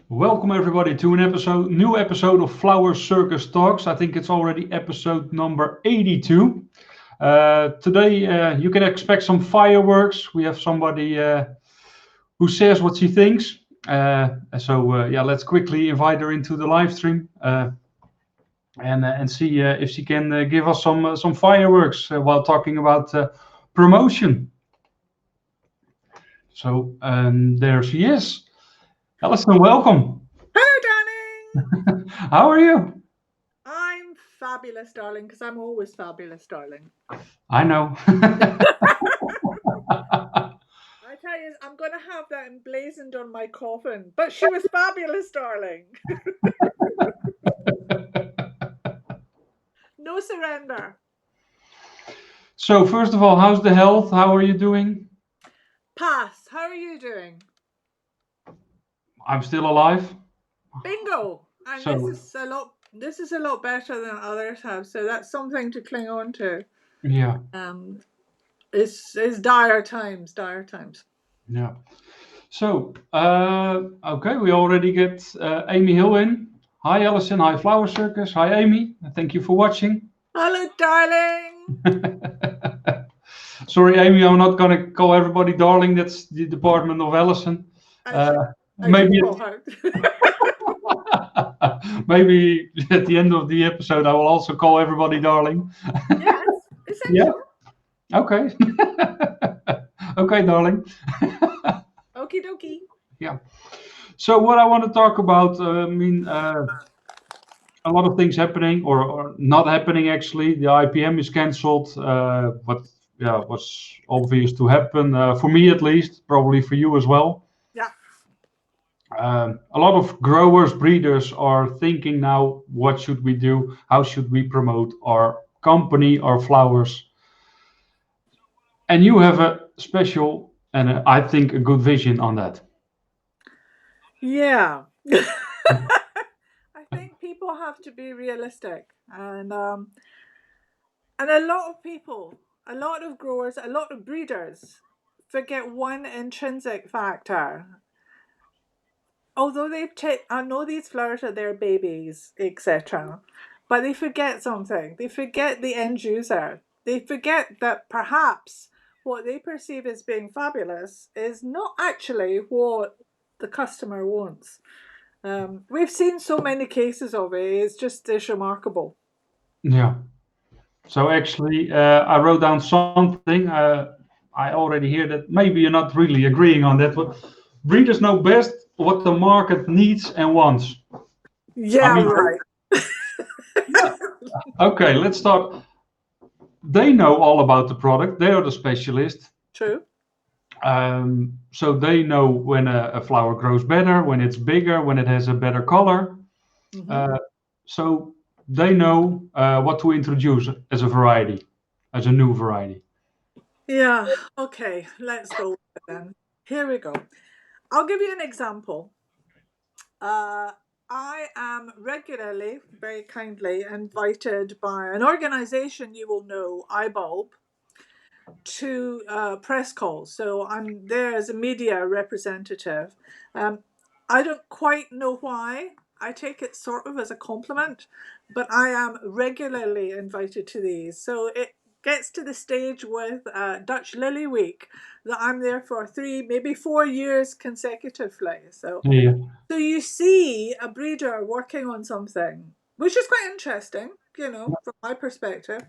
Welcome everybody to new episode of Flower Circus Talks. I think it's already episode number 82. Today you can expect some fireworks. We have somebody who says what she thinks. Let's quickly invite her into the live stream and see if she can give us some fireworks while talking about promotion. So there she is. Alison, welcome. Hello, darling. How are you? I'm fabulous, darling, because I'm always fabulous, darling. I know. I tell you, I'm going to have that emblazoned on my coffin. But she was fabulous, darling. No surrender. So, first of all, how's the health? How are you doing? Pass. How are you doing? I'm still alive. Bingo. And So, this is a lot better than others have. So that's something to cling on to. yeah, It's dire times, dire times. yeah. So, okay, we already get Amy Hill in. Hi, Alison. Hi, Flower Circus. Hi, Amy. Thank you for watching. Hello, darling. Sorry, Amy, I'm not going to call everybody darling. That's the department of Alison. Maybe maybe at the end of the episode, I will also call everybody darling. Yes, essential. Yeah. Okay. Okay, darling. Okie dokie. Yeah. So what I want to talk about, a lot of things happening or not happening actually. The IPM is cancelled. What was obvious to happen for me at least, probably for you as well. Yeah. A lot of growers, breeders are thinking now, what should we do? How should we promote our company, our flowers? And you have a special and I think a good vision on that. Yeah. I think people have to be realistic, and a lot of people, a lot of growers, a lot of breeders forget one intrinsic factor. Although I know these flowers are their babies, etc., but they forget something. They forget the end user. They forget that perhaps what they perceive as being fabulous is not actually what the customer wants. We've seen so many cases of it. It's remarkable. Yeah. So actually, I wrote down something. I already hear that maybe you're not really agreeing on that, but breeders know best what the market needs and wants. Yeah, right. Yeah. Okay, let's start. They know all about the product. They are the specialist. True. So they know when a flower grows better, when it's bigger, when it has a better color. Mm-hmm. So they know what to introduce as a variety, as a new variety. Yeah. Okay. Let's go with it then. Here we go. I'll give you an example. I am regularly, very kindly, invited by an organization you will know, iBulb, to press calls. So I'm there as a media representative. I don't quite know why. I take it sort of as a compliment, but I am regularly invited to these. So it gets to the stage with Dutch Lily Week that I'm there for 3, maybe 4 years consecutively. Yeah. So you see a breeder working on something, which is quite interesting, from my perspective.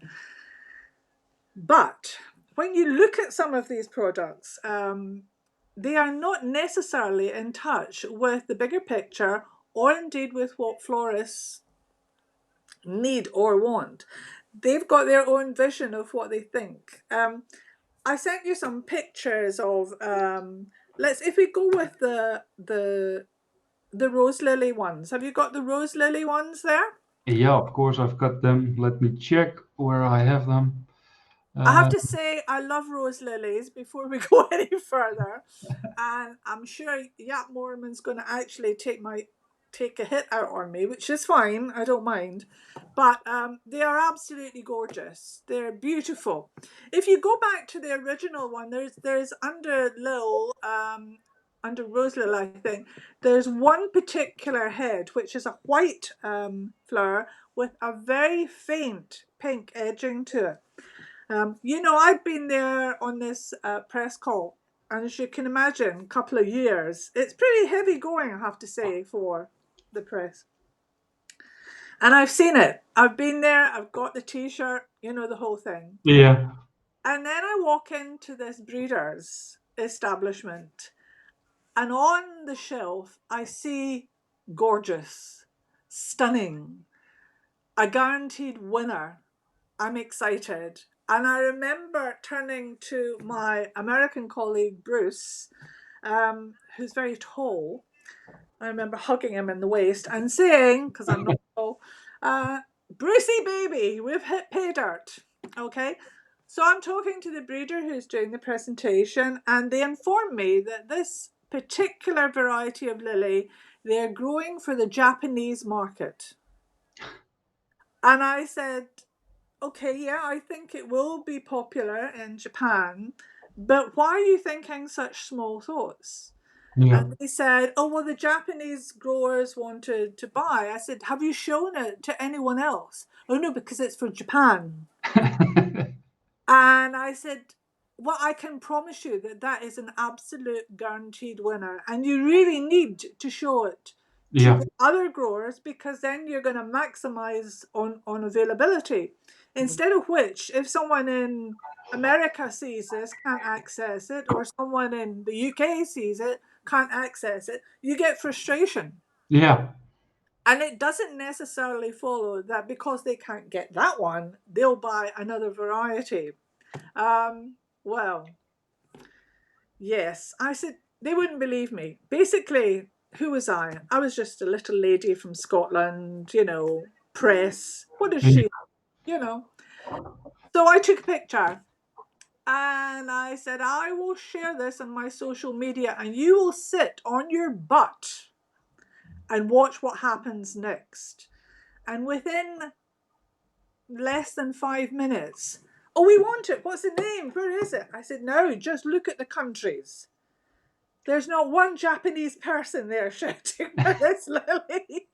But when you look at some of these products, they are not necessarily in touch with the bigger picture or indeed with what florists need or want. They've got their own vision of what they think. I sent you some pictures of if we go with the rose lily ones. Have you got the rose lily ones there? Yeah, of course, I've got them. Let me check where I have them. I have to say, I love rose lilies before we go any further. And I'm sure Yap Mormon's going to actually take a hit out on me, which is fine. I don't mind. But they are absolutely gorgeous. They're beautiful. If you go back to the original one, there's under Lil under rose lily, I think, there's one particular head which is a white flower with a very faint pink edging to it. I've been there on this press call, and as you can imagine, a couple of years. It's pretty heavy going, I have to say, for the press. And I've seen it. I've been there. I've got the T-shirt, the whole thing. Yeah. And then I walk into this breeder's establishment, and on the shelf, I see gorgeous, stunning, a guaranteed winner. I'm excited. And I remember turning to my American colleague, Bruce, who's very tall. I remember hugging him in the waist and saying, because I'm not tall, Brucey baby, we've hit pay dirt. Okay. So I'm talking to the breeder who's doing the presentation, and they inform me that this particular variety of lily, they're growing for the Japanese market. And I said, okay, yeah, I think it will be popular in Japan, but why are you thinking such small thoughts? Yeah. And they said, oh, well, the Japanese growers wanted to buy. I said, have you shown it to anyone else? Oh, no, because it's for Japan. And I said, well, I can promise you that that is an absolute guaranteed winner. And you really need to show it to Yeah. the other growers, because then you're going to maximize on availability. Instead of which, if someone in America sees this, can't access it, or someone in the UK sees it, can't access it, you get frustration. Yeah. And it doesn't necessarily follow that because they can't get that one, they'll buy another variety. Well, yes, I said they wouldn't believe me. Basically, who was I? I was just a little lady from Scotland, press. What is she? So I took a picture and I said, I will share this on my social media and you will sit on your butt and watch what happens next. And within less than 5 minutes, oh, we want it. What's the name? Where is it? I said, no, just look at the countries. There's not one Japanese person there shouting for this lily.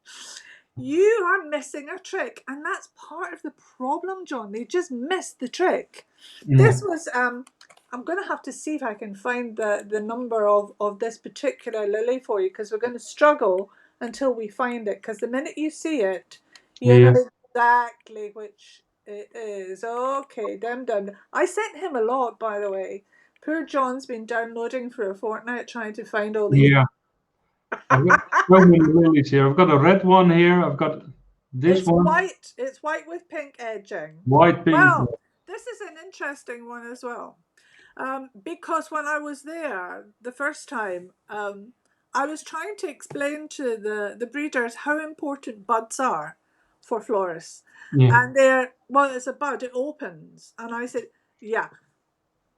You are missing a trick. And that's part of the problem, Jhon. They just missed the trick. Yeah. This was, I'm going to have to see if I can find the number of this particular lily for you, because we're going to struggle until we find it. Because the minute you see it, you know exactly which it is. Okay, done. I sent him a lot, by the way. Poor John's been downloading for a fortnight trying to find all these. Yeah. I've got so many lilies here. I've got a red one here. I've got this one. White. It's white with pink edging. White, pink. Well, this is an interesting one as well. Because when I was there the first time, I was trying to explain to the breeders how important buds are for florists. Yeah. And it's a bud, it opens. And I said, yeah,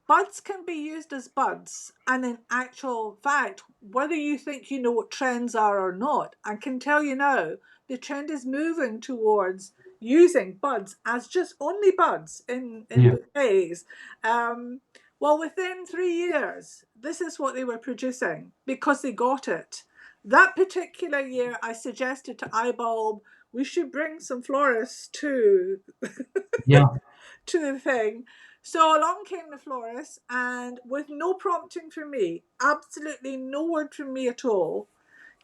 buds can be used as buds. And in actual fact, whether you think you know what trends are or not, I can tell you now, the trend is moving towards using buds as just only buds in bouquets. Well, within 3 years, this is what they were producing because they got it. That particular year, I suggested to iBulb, we should bring some florists to the thing. So along came the florist, and with no prompting from me, absolutely no word from me at all,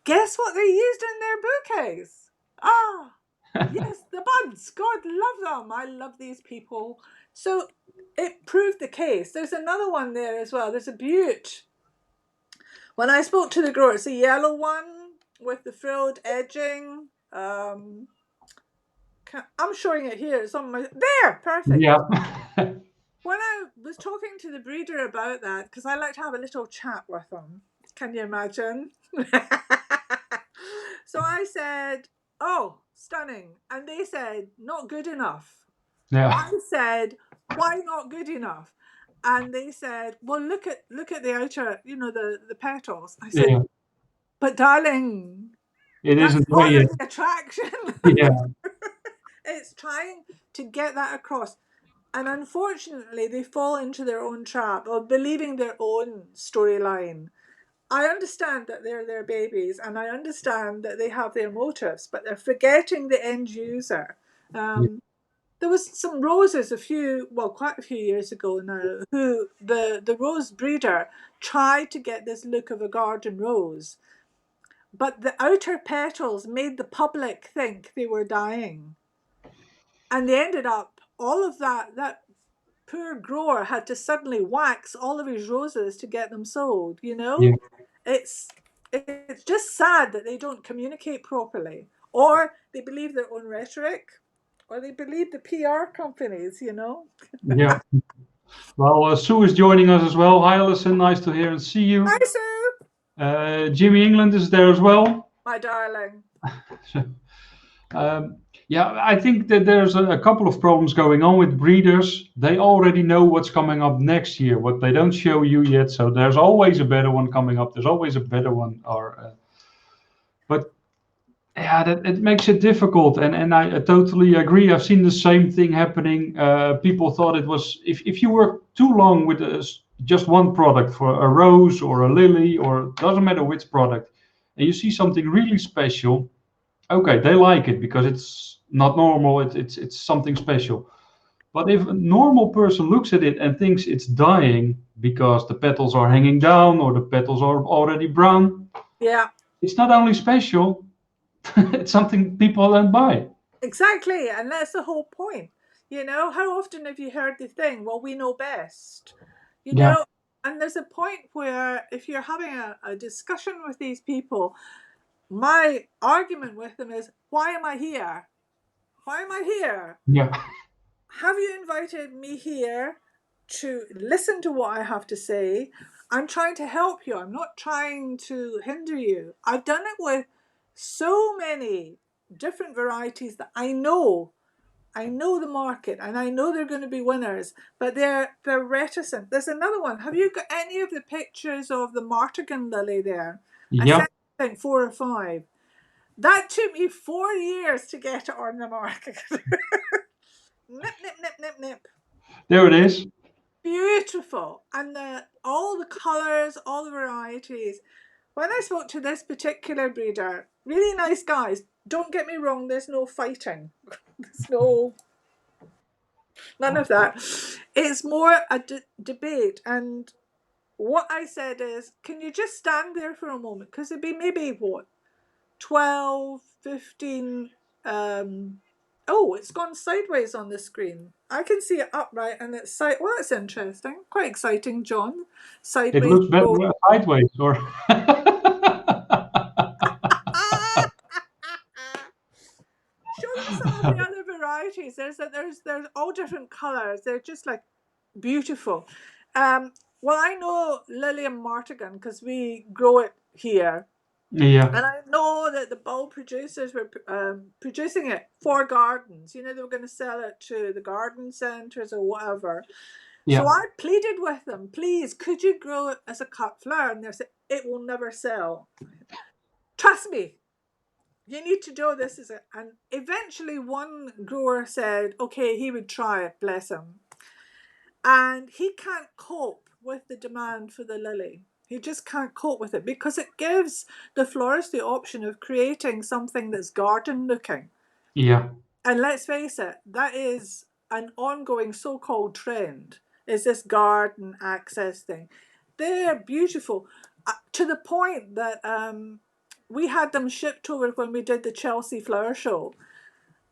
guess what they used in their bouquets? Yes, the buds. God love them. I love these people. So it proved the case. There's another one there as well. There's a beaut. When I spoke to the grower, it's a yellow one with the frilled edging. I'm showing it here. It's on my... There! Perfect. Yeah. When I was talking to the breeder about that, because I like to have a little chat with them, can you imagine? So I said, oh, stunning. And they said, not good enough. Yeah. I said, why not good enough? And they said, well, look at the outer, the petals. I said, but darling, it that's isn't part way of the attraction. Yeah. It's trying to get that across. And unfortunately, they fall into their own trap of believing their own storyline. I understand that they're their babies, and I understand that they have their motives, but they're forgetting the end user. Yeah. There was some roses quite a few years ago now, who the rose breeder tried to get this look of a garden rose, but the outer petals made the public think they were dying. And they ended up, all of that poor grower had to suddenly wax all of his roses to get them sold, you know? Yeah. It's it's just sad that they don't communicate properly, or they believe their own rhetoric, or they believe the PR companies, you know? Yeah. Well, Sue is joining us as well. Hi, Alison. Nice to hear and see you. Hi, Sue. Jimmy England is there as well. My darling. Um, yeah, I think that there's a couple of problems going on with breeders. They already know what's coming up next year, what they don't show you yet. So there's always a better one coming up. There's always a better one, but yeah, that it makes it difficult. And I totally agree. I've seen the same thing happening. People thought it was if you work too long with just one product for a rose or a lily or doesn't matter which product, and you see something really special. Okay, they like it because it's not normal. It's something special. But if a normal person looks at it and thinks it's dying because the petals are hanging down or the petals are already brown, Yeah, it's not only special, it's something people don't buy. exactly. And that's the whole point. You know, how often have you heard the thing, well, we know best? You Yeah, know, and there's a point where if you're having a discussion with these people, my argument with them is, why am I here? Why am I here? yeah, Have you invited me here to listen to what I have to say? I'm trying to help you. I'm not trying to hinder you. I've done it with so many different varieties that I know the market, and I know they're going to be winners, but they're reticent. There's another one. Have you got any of the pictures of the Martigan lily there? I yeah. sent, I think, 4 or 5. That took me 4 years to get it on the market. Nip, nip, nip, nip, nip. There it is. Beautiful. And all the colours, all the varieties. When I spoke to this particular breeder, really nice guys, don't get me wrong, there's no fighting. There's none of that. It's more a debate. And what I said is, can you just stand there for a moment? Because it'd be maybe, what, 12, 15. Oh, it's gone sideways on the screen. I can see it upright and it's side. Well, that's interesting. Quite exciting, Jhon. It Sideways. looks better sideways, or Show them some of the other varieties. There's all different colours. They're just like beautiful. Well, I know Lilium Martigan because we grow it here. yeah, And I know that the bulb producers were producing it for gardens. You know, they were going to sell it to the garden centres or whatever. So yeah, I pleaded with them, please, could you grow it as a cut flower? And they said, it will never sell. Trust me, you need to do this. And eventually one grower said, okay, he would try it, bless him. And he can't cope with the demand for the lily. He just can't cope with it because it gives the florist the option of creating something that's garden looking. yeah, And let's face it, that is an ongoing so-called trend, is this garden access thing. They're beautiful to the point that we had them shipped over when we did the Chelsea Flower Show.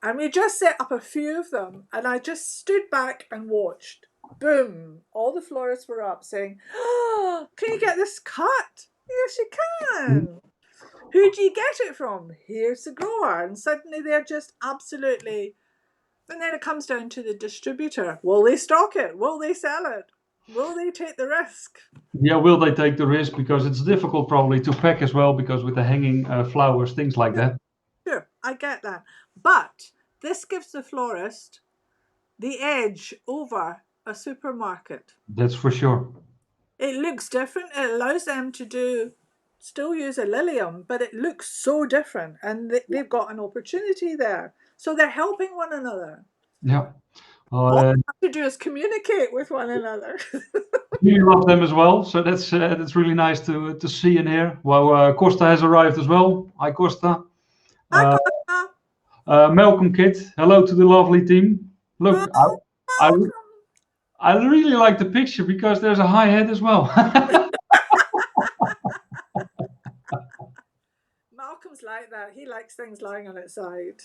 And we just set up a few of them, and I just stood back and watched. Boom! All the florists were up saying, oh, can you get this cut? Yes, you can. Who do you get it from? Here's the grower. And suddenly they're just absolutely. And then it comes down to the distributor. Will they stock it? Will they sell it? Will they take the risk? yeah. Will they take the risk because it's difficult probably to pack as well because with the hanging flowers, things like that. Sure, I get that. But this gives the florist the edge over a supermarket. That's for sure. It looks different. It allows them to still use a lilium, but it looks so different, and they've got an opportunity there. So they're helping one another. Yeah. All Uh, we have to do is communicate with one another. we love them as well, so that's really nice to see and hear. Well, Costa has arrived as well. Hi, Costa. Hi, Uh, Costa. Malcolm, Kitt, hello to the lovely team. Look, Oh, I welcome. I really like the picture because there's a hi hat as well. Malcolm's like that. He likes things lying on its side.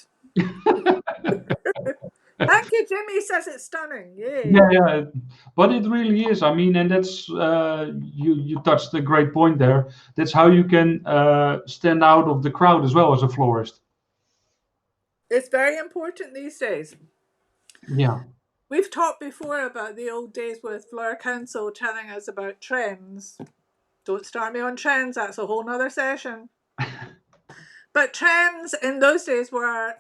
Thank you, Jimmy says it's stunning. Yay. Yeah, but it really is. I mean, and that's you touched a great point there. That's how you can stand out of the crowd as well as a florist. It's very important these days. Yeah, We've talked before about the old days with Flora Council telling us about trends. Don't start me on trends, that's a whole nother session. But trends in those days were,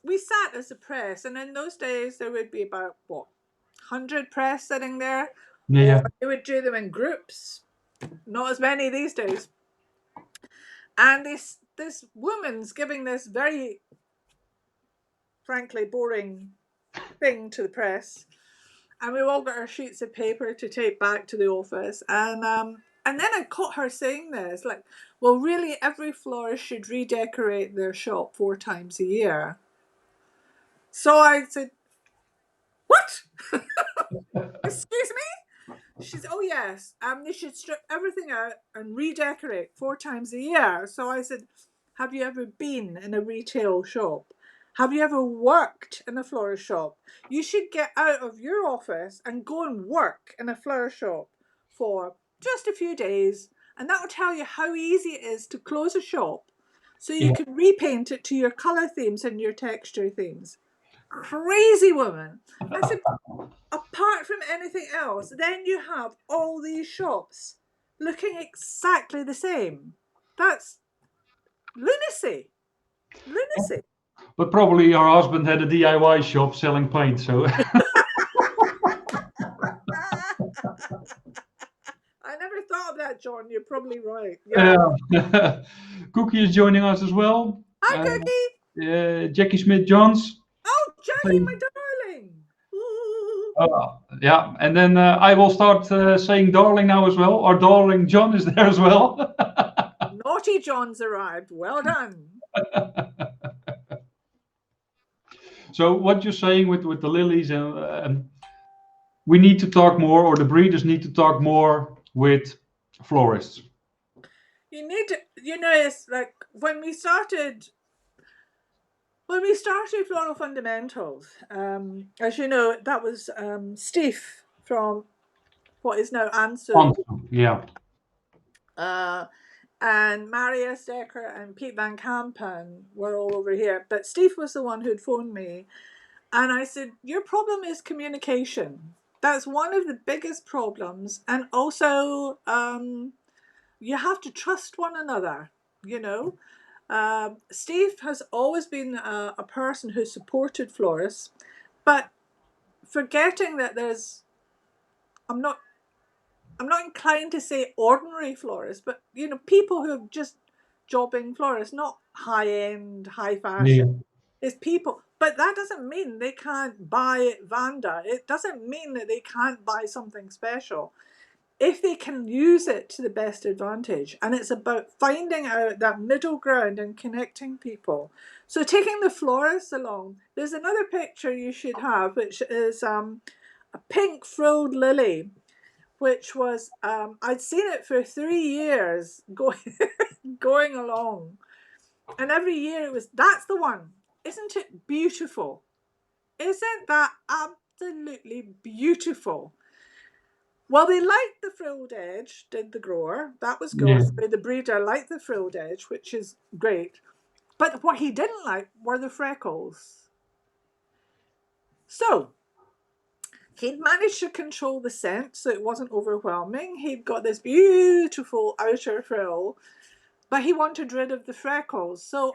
we sat as a press, and in those days there would be about, 100 press sitting there, yeah, or yeah. they would do them in groups, not as many these days. And this woman's giving this very, frankly, boring thing to the press, and we've all got our sheets of paper to take back to the office. And then I caught her saying this, like, well, really, every florist should redecorate their shop 4 times a year. So I said, what? Excuse me? She said, oh yes, they should strip everything out and redecorate 4 times a year. So I said, have you ever been in a retail shop? Have you ever worked in a florist shop? You should get out of your office and go and work in a florist shop for just a few days, and that will tell you how easy it is to close a shop so you Yeah. can repaint it to your colour themes and your texture themes. Crazy woman. I said, apart from anything else, then you have all these shops looking exactly the same. That's lunacy. Lunacy. But probably her husband had a DIY shop selling paint, so I never thought of that, Jhon. You're probably right. Yeah. Cookie is joining us as well. Hi, Cookie. Jackie Smith-Johns. Oh, Jackie, my darling. Ooh. Yeah, and then I will start saying darling now as well. Our darling John is there as well. Naughty John's arrived. Well done. So what you're saying with the lilies, and we need to talk more, or the breeders need to talk more with florists. You need to, it's like when we started Floral Fundamentals, as you know, that was Steve from what is now Ansu, Yeah, uh, and Marius Decker and Pete Van Kampen were all over here. But Steve was the one who'd phoned me, and I said, your problem is communication. That's one of the biggest problems. And also, you have to trust one another, you know. Steve has always been a person who supported florists, but forgetting that I'm not inclined to say ordinary florists, but people who are just jobbing florists, not high end, high yeah, fashion. It's people, but that doesn't mean they can't buy Vanda. It doesn't mean that they can't buy something special if they can use it to the best advantage. And it's about finding out that middle ground and connecting people. So taking the florists along, there's another picture you should have, which is a pink frilled lily, which was, I'd seen it for 3 years going along. And every year it was, that's the one. Isn't it beautiful? Isn't that absolutely beautiful? Well, they liked the frilled edge, did the grower. That was yeah. good. The breeder liked the frilled edge, which is great. But what he didn't like were the freckles. So he'd managed to control the scent so it wasn't overwhelming. He'd got this beautiful outer frill, but he wanted rid of the freckles. So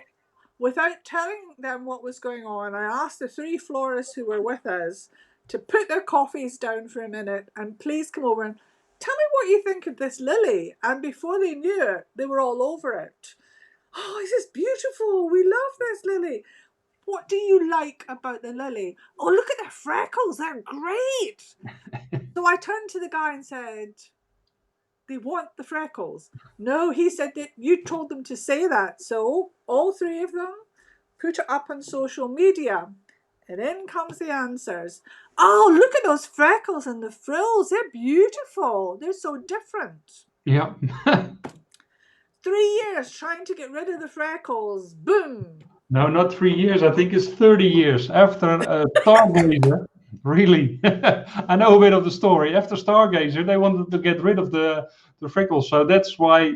without telling them what was going on, I asked the 3 florists who were with us to put their coffees down for a minute and please come over and tell me what you think of this lily. And before they knew it, they were all over it. Oh, this is beautiful. We love this lily. what do you like about the lily? Oh, look at the freckles, they're great. So I turned to the guy and said, they want the freckles. No, he said that you told them to say that. So all three of them put it up on social media. And in comes the answers. Oh, look at those freckles and the frills. They're beautiful. They're so different. Yeah. 3 years trying to get rid of the freckles. Boom. No, not 3 years. I think it's 30 years after Stargazer. Really, I know a bit of the story. After Stargazer, they wanted to get rid of the freckles. So that's why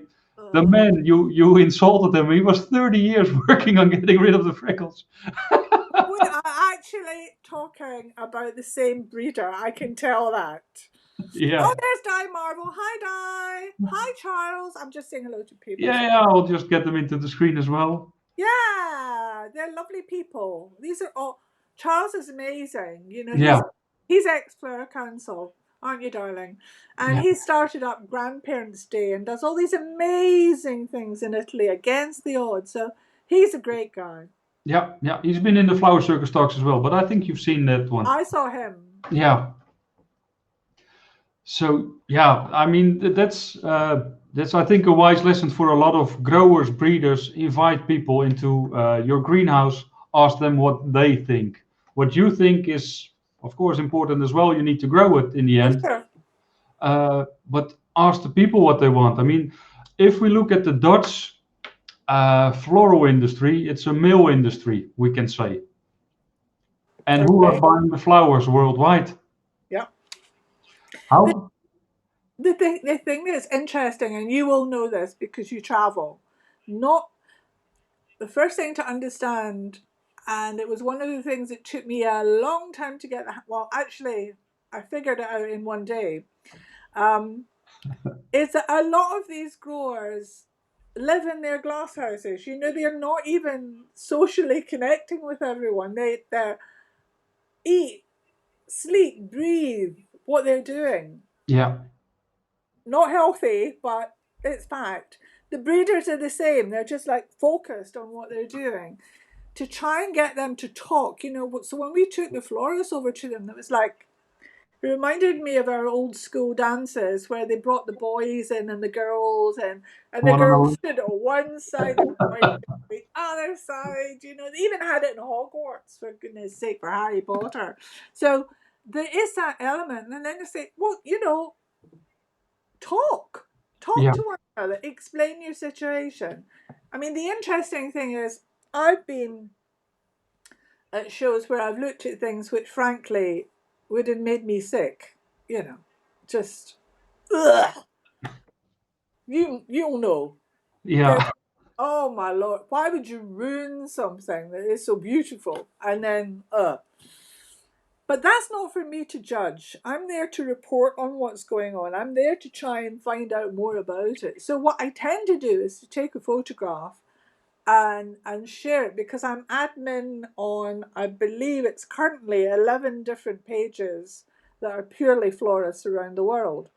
the man you insulted him. He was 30 years working on getting rid of the freckles. We are actually talking about the same breeder. I can tell that. Yeah. Oh, there's Di Marvel. Hi, Di. Hi, Charles. I'm just saying hello to people. Yeah, I'll just get them into the screen as well. Yeah, they're lovely people. These are all. Charles is amazing. You know, Yeah. he's ex-Flora Council, aren't you, darling? And Yeah. he started up Grandparents' Day and does all these amazing things in Italy against the odds. So he's a great guy. Yeah, yeah. He's been in the Flower Circus Talks as well, but I think you've seen that one. I saw him. Yeah. So yeah, I mean that's I think a wise lesson for a lot of growers, breeders. Invite people into your greenhouse. Ask them what they think. What you think is, of course, important as well. You need to grow it in the end. Sure. But ask the people what they want. I mean, if we look at the Dutch floral industry, it's a male industry, we can say. And who are buying the flowers worldwide? Yeah. How? The thing that's interesting, and you will know this because you travel, not the first thing to understand, and it was one of the things that took me a long time to get. Well, actually, I figured it out in one day. Is that a lot of these growers live in their glass houses. You know, they're not even socially connecting with everyone. They eat, sleep, breathe what they're doing. Yeah. Not healthy, but it's fact. The breeders are the same. They're just like focused on what they're doing to try and get them to talk. You know, so when we took the florists over to them, it was like, it reminded me of our old school dances where they brought the boys in and the girls in, and the girls stood on one side and the boys on the other side. You know, they even had it in Hogwarts, for goodness sake, for Harry Potter. So there is that element. And then they say, well, you know, talk to one another, explain your situation. I mean, the interesting thing is I've been at shows where I've looked at things which frankly would have made me sick, you know, just ugh. You'll know. Yeah. Oh my Lord, why would you ruin something that is so beautiful? And then but that's not for me to judge. I'm there to report on what's going on. I'm there to try and find out more about it. So what I tend to do is to take a photograph and share it, because I'm admin on, I believe it's currently 11 different pages that are purely florists around the world.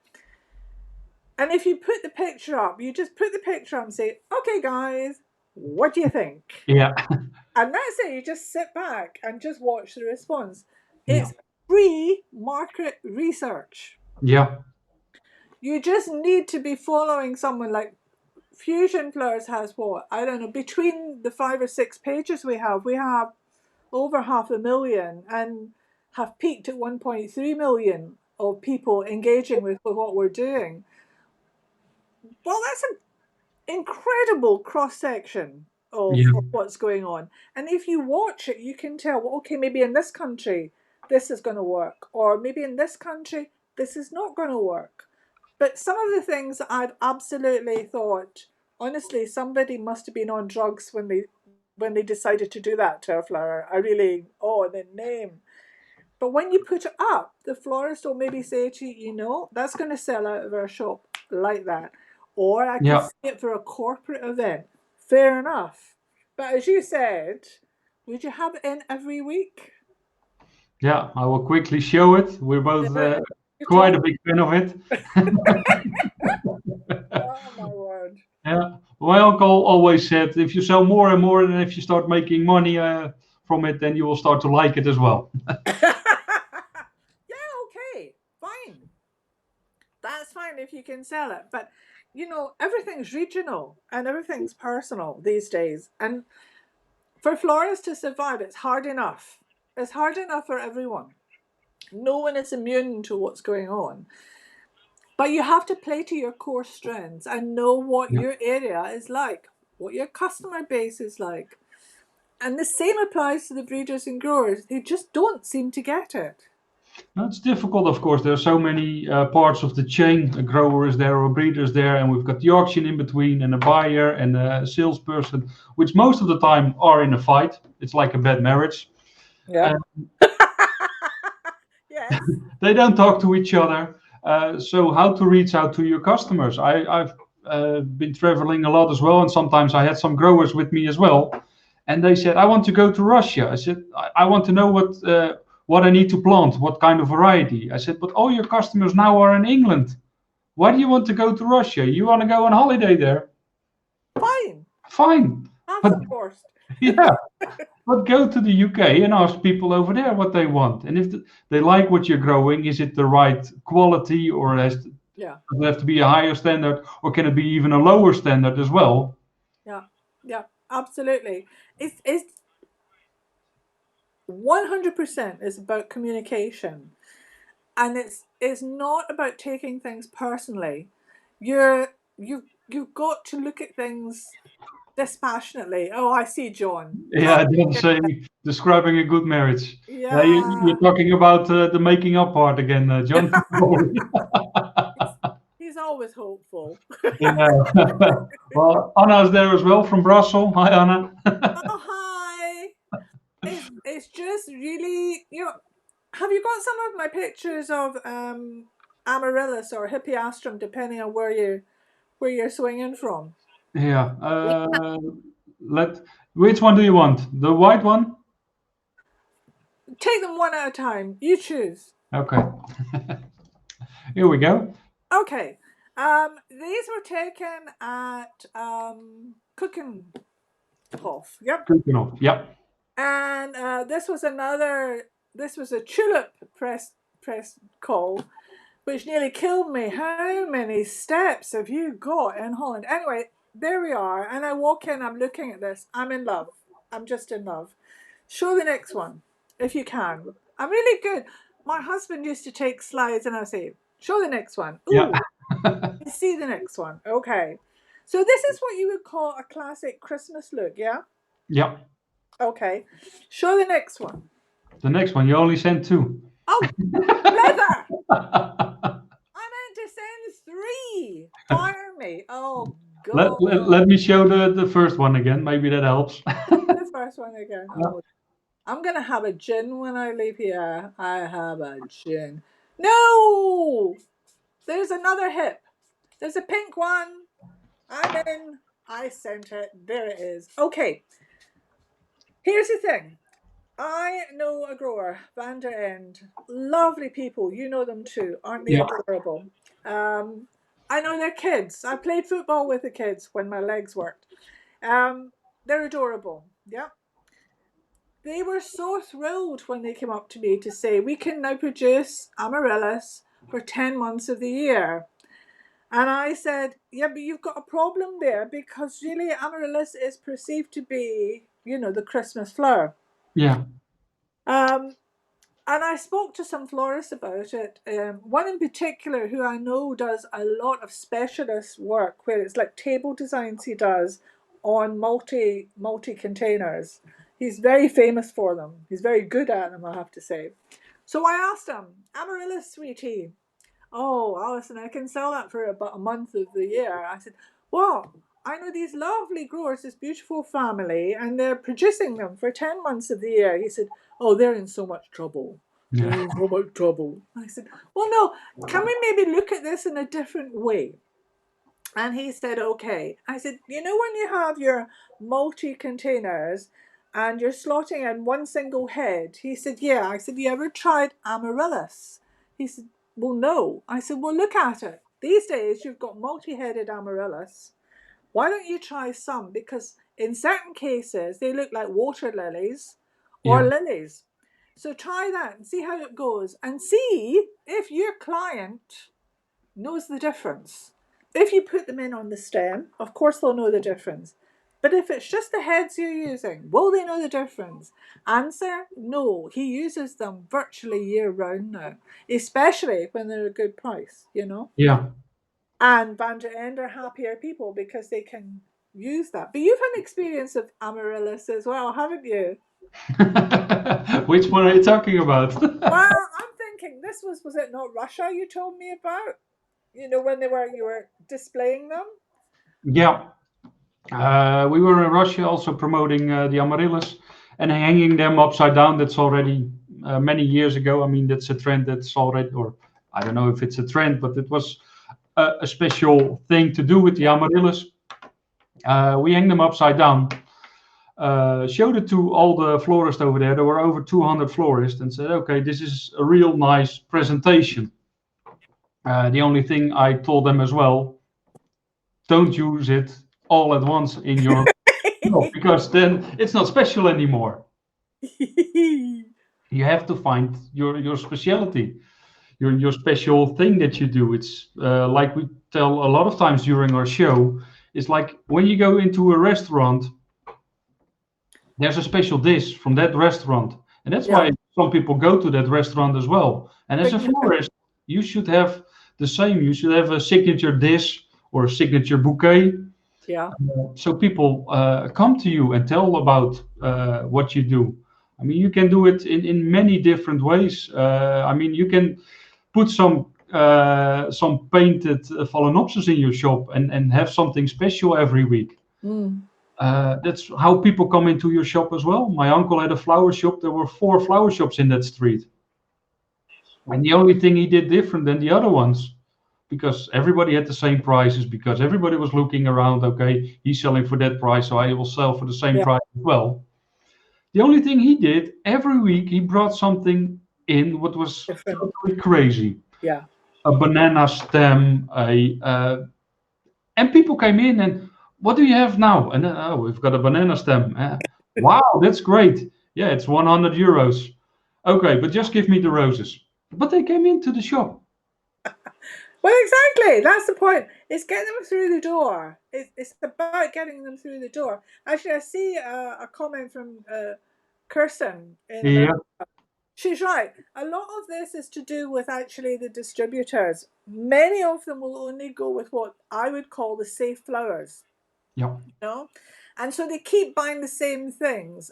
And if you put the picture up, you just put the picture up and say, okay guys, what do you think? Yeah. And that's it. You just sit back and just watch the response. It's free market research. Yeah. You just need to be following someone like Fusion Flowers has what? I don't know, between the 5 or 6 pages we have over 500,000 and have peaked at 1.3 million of people engaging with what we're doing. Well, that's an incredible cross-section of what's going on. And if you watch it, you can tell, well, okay, maybe in this country, this is going to work. Or maybe in this country, this is not going to work. But some of the things I've absolutely thought, honestly, somebody must have been on drugs when they decided to do that to a flower. The name. But when you put it up, the florist will maybe say to you, you know, that's going to sell out of our shop like that. Or I can see it for a corporate event. Fair enough. But as you said, would you have it in every week? Yeah, I will quickly show it. We're both quite a big fan of it. Oh my word. Yeah, my uncle always said, if you sell more and more, and if you start making money, from it, then you will start to like it as well. Yeah, okay, fine. That's fine if you can sell it. But, everything's regional and everything's personal these days. And for florists to survive, it's hard enough. It's hard enough for everyone. No one is immune to what's going on. But you have to play to your core strengths and know what Yeah. your area is like, what your customer base is like. And the same applies to the breeders and growers. They just don't seem to get it. Now, it's difficult, of course. There are so many parts of the chain. A grower is there or a breeder is there, and we've got the auction in between, and a buyer and a salesperson, which most of the time are in a fight. It's like a bad marriage. Yeah. Uh, Yes. they don't talk to each other. So how to reach out to your customers? I've been traveling a lot as well, and sometimes I had some growers with me as well, and they said, "I want to go to Russia." I said, "I want to know what I need to plant, what kind of variety." I said, "But all your customers now are in England. Why do you want to go to Russia? You want to go on holiday there? Fine. Fine, Have but some forced. yeah." But go to the UK and ask people over there what they want. And if they like what you're growing, is it the right quality, or does Yeah. it have to be a higher standard, or can it be even a lower standard as well? Yeah. Yeah. Absolutely. It's 100% is about communication. And it's not about taking things personally. You've got to look at things dispassionately. Oh, I see, Jhon. Yeah, I didn't say describing a good marriage. You're Yeah. talking about the making up part again, Jhon. He's always hopeful. Yeah. Well, Anna's there as well from Brussels. Hi, Anna. Oh, hi. It's just really, have you got some of my pictures of amaryllis or hippeastrum, depending on where you're swinging from? Yeah. Let. Which one do you want? The white one? Take them one at a time. You choose. Okay. Here we go. Okay. These were taken at Cooking Hof. Yep. Cooking off. Yep. And this was a tulip press call, which nearly killed me. How many steps have you got in Holland? Anyway, there we are. And I walk in, I'm looking at this. I'm in love. I'm just in love. Show the next one, if you can. I'm really good. My husband used to take slides and I say, show the next one. Ooh, Yeah. see the next one. Okay. So this is what you would call a classic Christmas look, yeah? Yep. Okay. Show the next one. The next one, you only sent two. Oh, leather! I meant to send 3. Fire me. Oh, God. Let me show the first one again. Maybe that helps. The first one again. Oh, I'm going to have a gin when I leave here. I have a gin. No! There's another hip. There's a pink one. I'm in. I sent it. There it is. Okay. Here's the thing. I know a grower, Van der End. Lovely people. You know them too. Aren't they Yeah. adorable? I know their kids. I played football with the kids when my legs worked. They're adorable. Yeah. They were so thrilled when they came up to me to say, we can now produce amaryllis for 10 months of the year. And I said, yeah, but you've got a problem there, because really amaryllis is perceived to be, the Christmas flower. Yeah. And I spoke to some florists about it. One in particular who I know does a lot of specialist work, where it's like table designs he does on multi containers. He's very famous for them. He's very good at them, I have to say. So I asked him, amaryllis, sweetie. Oh, Alison, I can sell that for about a month of the year. I said, well, I know these lovely growers, this beautiful family, and they're producing them for 10 months of the year. He said, oh, they're in so much trouble. They're in so much trouble. I said, well, no, can we maybe look at this in a different way? And he said, okay. I said, when you have your multi-containers and you're slotting in one single head? He said, yeah. I said, you ever tried amaryllis? He said, well, no. I said, well, look at it. These days, you've got multi-headed amaryllis. Why don't you try some? Because in certain cases, they look like water lilies, or Yeah. lilies. So try that and see how it goes, and see if your client knows the difference. If you put them in on the stem, of course they'll know the difference. But if it's just the heads you're using, will they know the difference? Answer, no. He uses them virtually year round now, especially when they're a good price, you know? Yeah. And Bandit End are happier people because they can use that. But you've had an experience of amaryllis as well, haven't you? Which one are you talking about? Well, I'm thinking this was it not Russia you told me about? You know, when you were displaying them? Yeah. We were in Russia also promoting the amaryllis and hanging them upside down. That's already many years ago. I mean, that's a trend that's already, or I don't know if it's a trend, but it was a special thing to do with the Yeah. amaryllis. We hang them upside down. Showed it to all the florists over there. There were over 200 florists, and said, "Okay, this is a real nice presentation." The only thing I told them as well, don't use it all at once in your shop, because then it's not special anymore. You have to find your specialty, your special thing that you do. It's like we tell a lot of times during our show. It's like when you go into a restaurant, there's a special dish from that restaurant, and that's Yeah. why some people go to that restaurant as well. And as a Signature. florist, you should have the same. You should have a signature dish or a signature bouquet, Yeah. so people come to you and tell about what you do. I mean, you can do it in many different ways. I mean, you can put some painted phalaenopsis in your shop and have something special every week. Mm. That's how people come into your shop as well. My uncle had a flower shop. There were 4 flower shops in that street. And the only thing he did different than the other ones, because everybody had the same prices, because everybody was looking around, okay, he's selling for that price, so I will sell for the same Yeah. price as well. The only thing he did, every week he brought something in what was Different. totally crazy. Yeah. A banana stem, and people came in and, what do you have now? And oh, we've got a banana stem. Wow, that's great. Yeah, it's 100 euros. Okay, but just give me the roses. But they came into the shop. Well, exactly. That's the point. It's getting them through the door. It's about getting them through the door. Actually, I see a comment from Kirsten in America. Yeah, She's right. A lot of this is to do with actually the distributors. Many of them will only go with what I would call the safe flowers, yeah, you know? And so they keep buying the same things.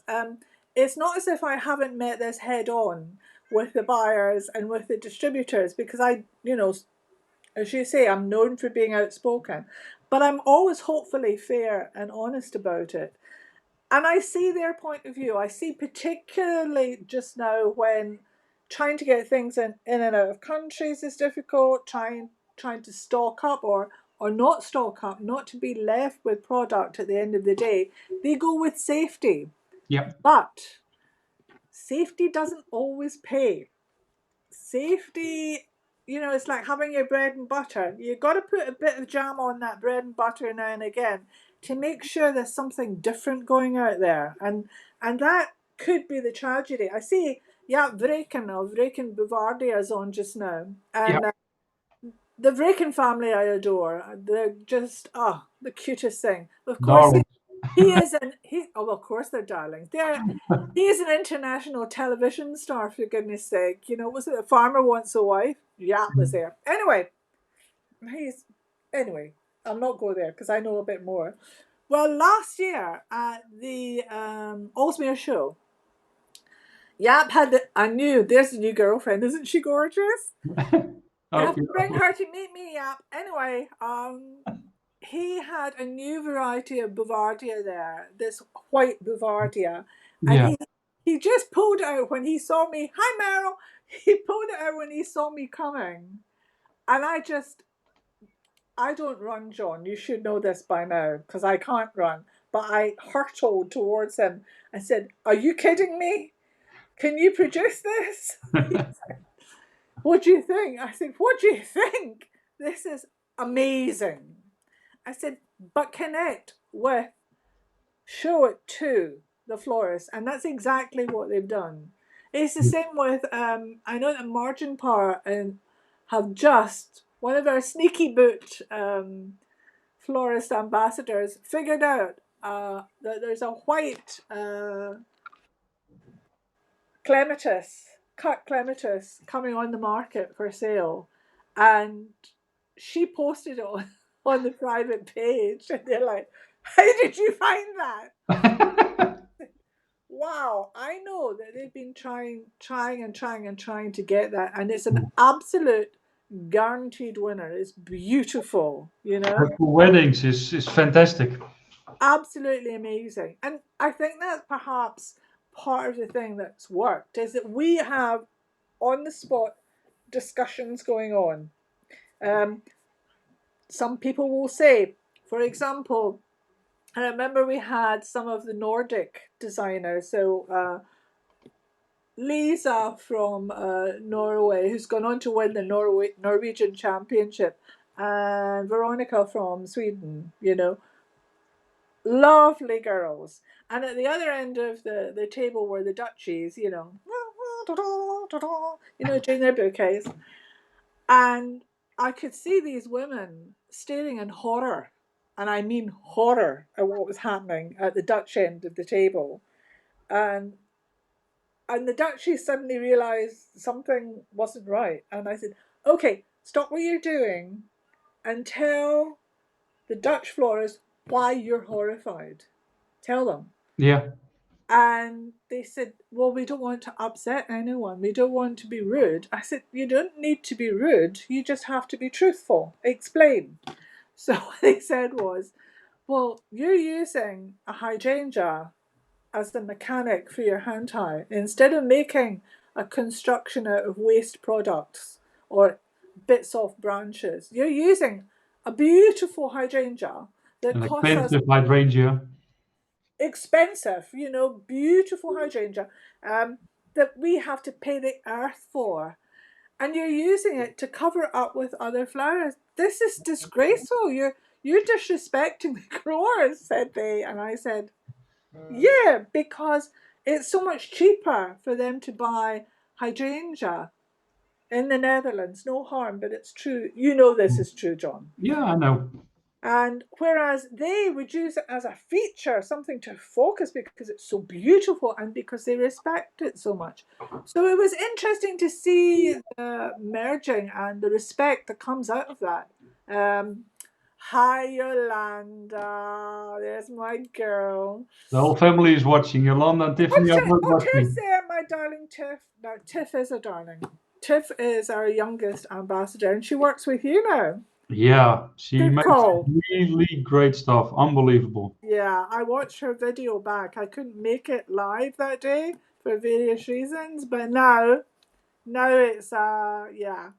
It's not as if I haven't met this head on with the buyers and with the distributors, because as you say, I'm known for being outspoken, but I'm always hopefully fair and honest about it. And I see their point of view. I see particularly just now when trying to get things in and out of countries is difficult, trying to stock up or not stock up, not to be left with product at the end of the day. They go with safety. yeah, But safety doesn't always pay. Safety, it's like having your bread and butter. You got to put a bit of jam on that bread and butter now and again to make sure there's something different going out there, and that could be the tragedy. I see, yeah, Vreken Bavaria is on just now, yeah. and the Vreken family I adore. They're just the cutest thing. Of course, Darling. he is an he. Oh, well, of course they're darlings. He is an international television star, for goodness sake. Was it A Farmer Wants a Wife? Yeah, it was there. He's anyway. I'll not go there because I know a bit more. Well, last year at the Ellesmere show, Yap I knew there's a new girlfriend. Isn't she gorgeous? You Oh, have to bring her to meet me, Yap. Anyway, he had a new variety of Bavaria there, this white Bavaria, and yeah, he just pulled it out when he saw me. Hi, Meryl. He pulled it out when he saw me coming, and I don't run, John. You should know this by now because I can't run. But I hurtled towards him and said, "Are you kidding me? Can you produce this?" What do you think? I said, "What do you think? This is amazing." I said, "But connect with, show it to the florist, and that's exactly what they've done. It's the same with I know that Margin Power and have just one of our sneaky boot florist ambassadors figured out that there's a white clematis, cut clematis, coming on the market for sale, and she posted it on the private page, and they're like, "How did you find that?" Wow, I know that they've been trying to get that, and it's an absolute guaranteed winner. It's beautiful, For weddings is fantastic. absolutely amazing. And I think that's perhaps part of the thing that's worked is that we have on the spot discussions going on. Some people will say, for example, I remember we had some of the Nordic designers, so Lisa from Norway, who's gone on to win the Norwegian Championship, and Veronica from Sweden, lovely girls. And at the other end of the table were the Dutchies, doing their bouquets. And I could see these women staring in horror, and I mean horror, at what was happening at the Dutch end of the table. And the Dutchies suddenly realised something wasn't right. And I said, "Okay, stop what you're doing and tell the Dutch florists why you're horrified. Tell them." Yeah. And they said, "Well, we don't want to upset anyone. We don't want to be rude." I said, "You don't need to be rude. You just have to be truthful. Explain." So what they said was, "Well, you're using a hydrangea as the mechanic for your hand tie. Instead of making a construction out of waste products or bits off branches, you're using a beautiful hydrangea that An costs us expensive hydrangea. expensive, beautiful hydrangea that we have to pay the earth for. And you're using it to cover up with other flowers. This is disgraceful. You're disrespecting the growers," said they. And I said, "Yeah, because it's so much cheaper for them to buy hydrangea in the Netherlands. No harm, but it's true. You know this is true, John. Yeah, I know. And whereas they would use it as a feature, something to focus because it's so beautiful and because they respect it so much. So it was interesting to see the merging and the respect that comes out of that. Hi, Yolanda. There's my girl. The whole family is watching. Yolanda and Tiffany are both Tiff's watching. there, my darling Tiff. No, Tiff is a darling. Tiff is our youngest ambassador, and she works with you now. Yeah, she Good makes call. really great stuff. Unbelievable. Yeah, I watched her video back. I couldn't make it live that day for various reasons, but now it's yeah,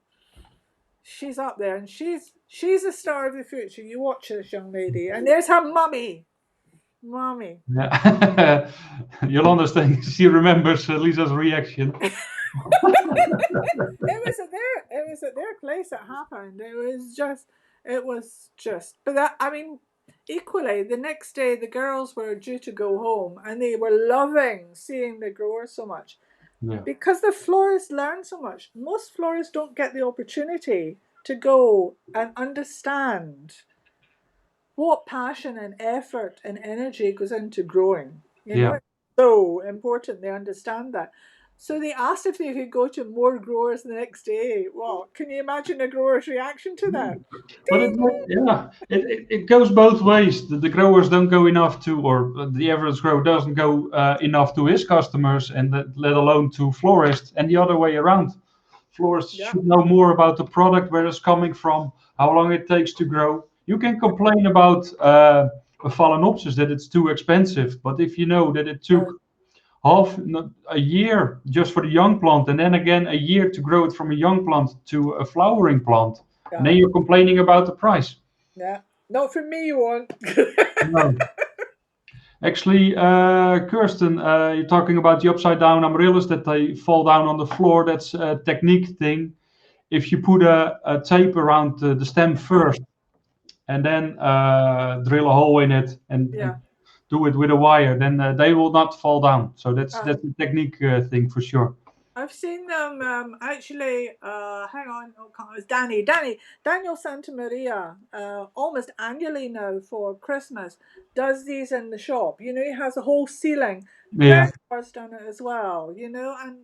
she's up there, and she's a star of the future. You watch this young lady, and there's her mummy. Yeah. Yolanda saying she remembers Lisa's reaction. It was at their place it happened. It was just, but that, I mean, equally, the next day the girls were due to go home, and they were loving seeing the growers so much. Yeah. Because the florists learn so much. Most florists don't get the opportunity to go and understand what passion and effort and energy goes into growing. Yeah. It's so important they understand that. So they asked if they could go to more growers the next day. Well, can you imagine a grower's reaction to that? But it goes both ways. The growers don't go enough to, or the average grower doesn't go enough to his customers, and let alone to florists, and the other way around. Florists Yeah. should know more about the product, where it's coming from, how long it takes to grow. You can complain about a Phalaenopsis that it's too expensive, but if you know that it took a year just for the young plant, and then again a year to grow it from a young plant to a flowering plant, and then you're complaining about the price. Yeah, not from me, you won't. No. Actually, Kirsten, you're talking about the upside down amaryllis that they fall down on the floor. That's a technique thing. If you put a tape around the stem first and then drill a hole in it and do it with a wire, then they will not fall down. So that's Uh, a technique thing for sure. I've seen them actually. Hang on, oh, it was Daniel Santa Maria. Almost annually now for Christmas, does these in the shop. You know, he has a whole ceiling. Yeah. Bernard's done it as well. You know, and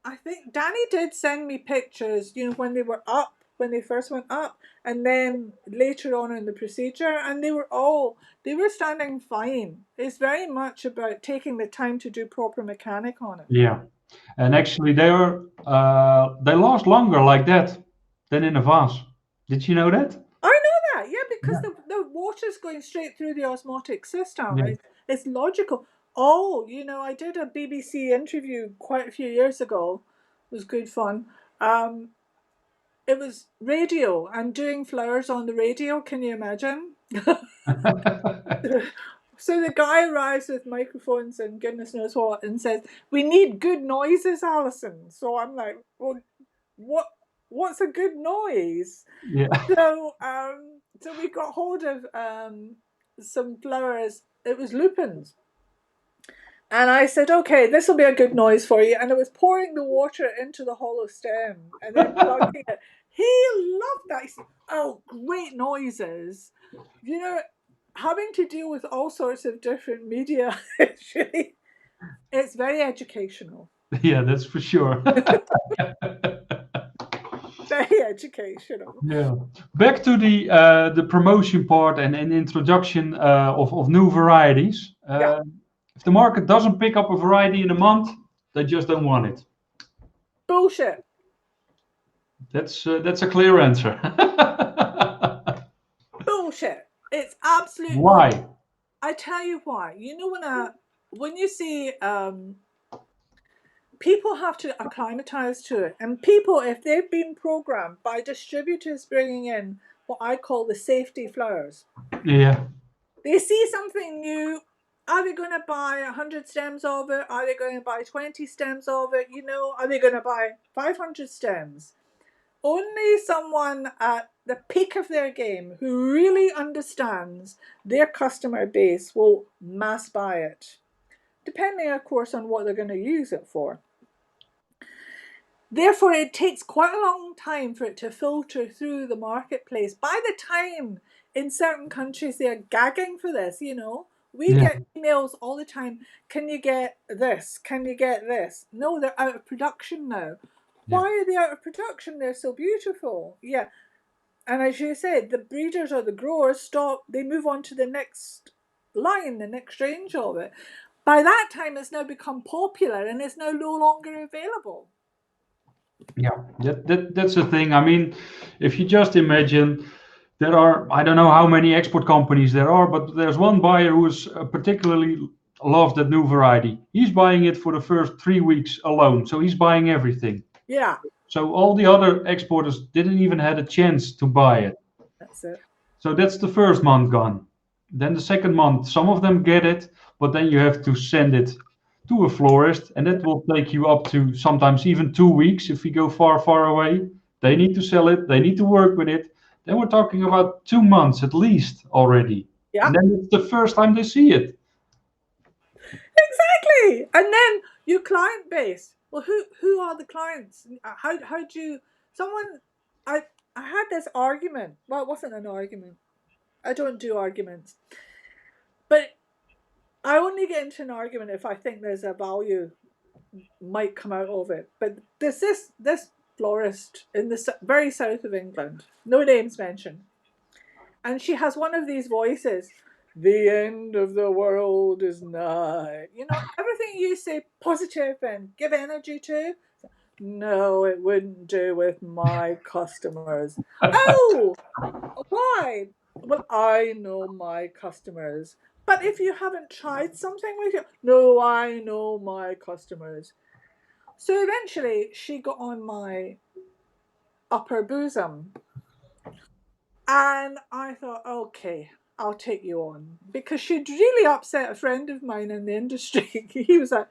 I think Danny did send me pictures. You know, when they were up, when they first went up, and then later on in the procedure, and they were standing fine. It's very much about taking the time to do proper mechanic on it. Yeah. And actually, they last longer like that than in a vase. Did you know that? I know that, yeah, because Yeah. the water's going straight through the osmotic system. Yeah. It's logical. Oh, you know, I did a BBC interview quite a few years ago. It was good fun. Um, it was radio and doing flowers on the radio. Can you imagine? So the guy arrives with microphones and goodness knows what and says, "We need good noises, Alison." So I'm like, "Well, what's a good noise?" Yeah. So we got hold of some flowers. It was lupins. And I said, "Okay, this will be a good noise for you." And I was pouring the water into the hollow stem and then plugging it. He loved that. He said, "Oh, great noises." You know, having to deal with all sorts of different media, it's very educational. Yeah, that's for sure. Very educational. Yeah. Back to the promotion part and introduction of new varieties. Yeah. If the market doesn't pick up a variety in a month, they just don't want it. Bullshit. That's a clear answer. Bullshit. It's absolute bullshit. Why? I tell you why. You know, when you see people have to acclimatize to it, and people, if they've been programmed by distributors bringing in what I call the safety flowers, Yeah. they see something new. Are they going to buy 100 stems of it? Are they going to buy 20 stems of it? You know, are they going to buy 500 stems? Only someone at the peak of their game who really understands their customer base will mass buy it, depending, of course, on what they're going to use it for. Therefore, it takes quite a long time for it to filter through the marketplace. By the time in certain countries they're gagging for this, you know, we Yeah. get emails all the time. Can you get this? Can you get this? No, they're out of production now. Yeah. Why are they out of production? They're so beautiful. Yeah. And as you said, the breeders or the growers stop, they move on to the next line, the next range of it. By that time, it's now become popular and it's now no longer available. Yeah, that's the thing. I mean, if you just imagine, there are, I don't know how many export companies there are, but there's one buyer who is particularly loves that new variety. He's buying it for the first 3 weeks alone, so he's buying everything. Yeah, So all the other exporters didn't even had a chance to buy it. that's it. So that's the first month gone. Then the second month, some of them get it, but then you have to send it to a florist, and that will take you up to sometimes even 2 weeks if you go far, far away. They need to sell it, they need to work with it. Then we're talking about 2 months at least already. Yeah, And then it's the first time they see it. exactly. And then your client base. Well, who are the clients? How do you someone? I had this argument. Well, it wasn't an argument. I don't do arguments, but I only get into an argument if I think there's a value might come out of it. But this florist in the very south of England, no names mentioned, and she has one of these voices. The end of the world is nigh. You know, everything you say positive and give energy to. No, it wouldn't do with my customers. Oh, why? Well, I know my customers. But if you haven't tried something with you, no, I know my customers. So eventually she got on my upper bosom. And I thought, okay, I'll take you on. Because she'd really upset a friend of mine in the industry. He was like,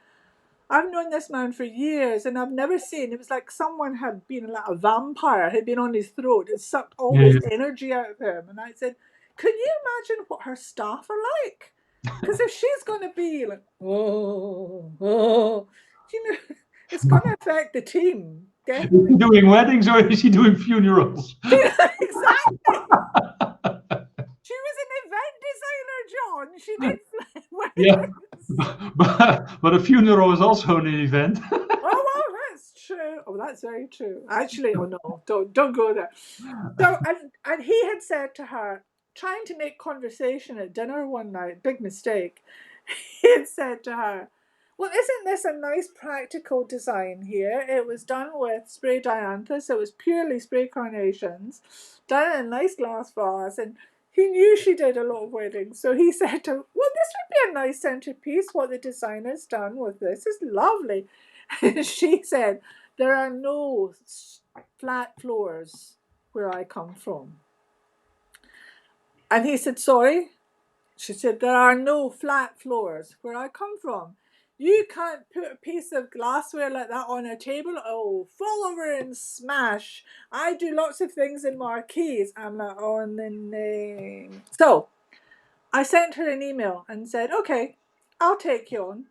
I've known this man for years and I've never seen, it was like someone had been like a vampire, had been on his throat, it sucked all Yeah. this energy out of him. And I said, can you imagine what her staff are like? Because if she's going to be like, oh, it's going to affect the team, Is definitely. she doing weddings or is she doing funerals? Exactly. She was an event designer, Jhon. She did Yeah, weddings. but a funeral is also an event. Oh, well, that's true. Oh, that's very true. Actually, oh no, don't go there. So, and he had said to her, trying to make conversation at dinner one night, big mistake. He had said to her, "Well, isn't this a nice practical design here? It was done with spray dianthus. It was purely spray carnations, done in a nice glass vase." And he knew she did a lot of weddings, so he said to her, "Well, this would be a nice centerpiece. What the designer's done with this is lovely." And she said, "There are no flat floors where I come from." And he said, "Sorry?" She said, "There are no flat floors where I come from. You can't put a piece of glassware like that on a table. Oh, fall over and smash. I do lots of things in marquees." I'm like, "On the name." So I sent her an email and said, "Okay, I'll take you on.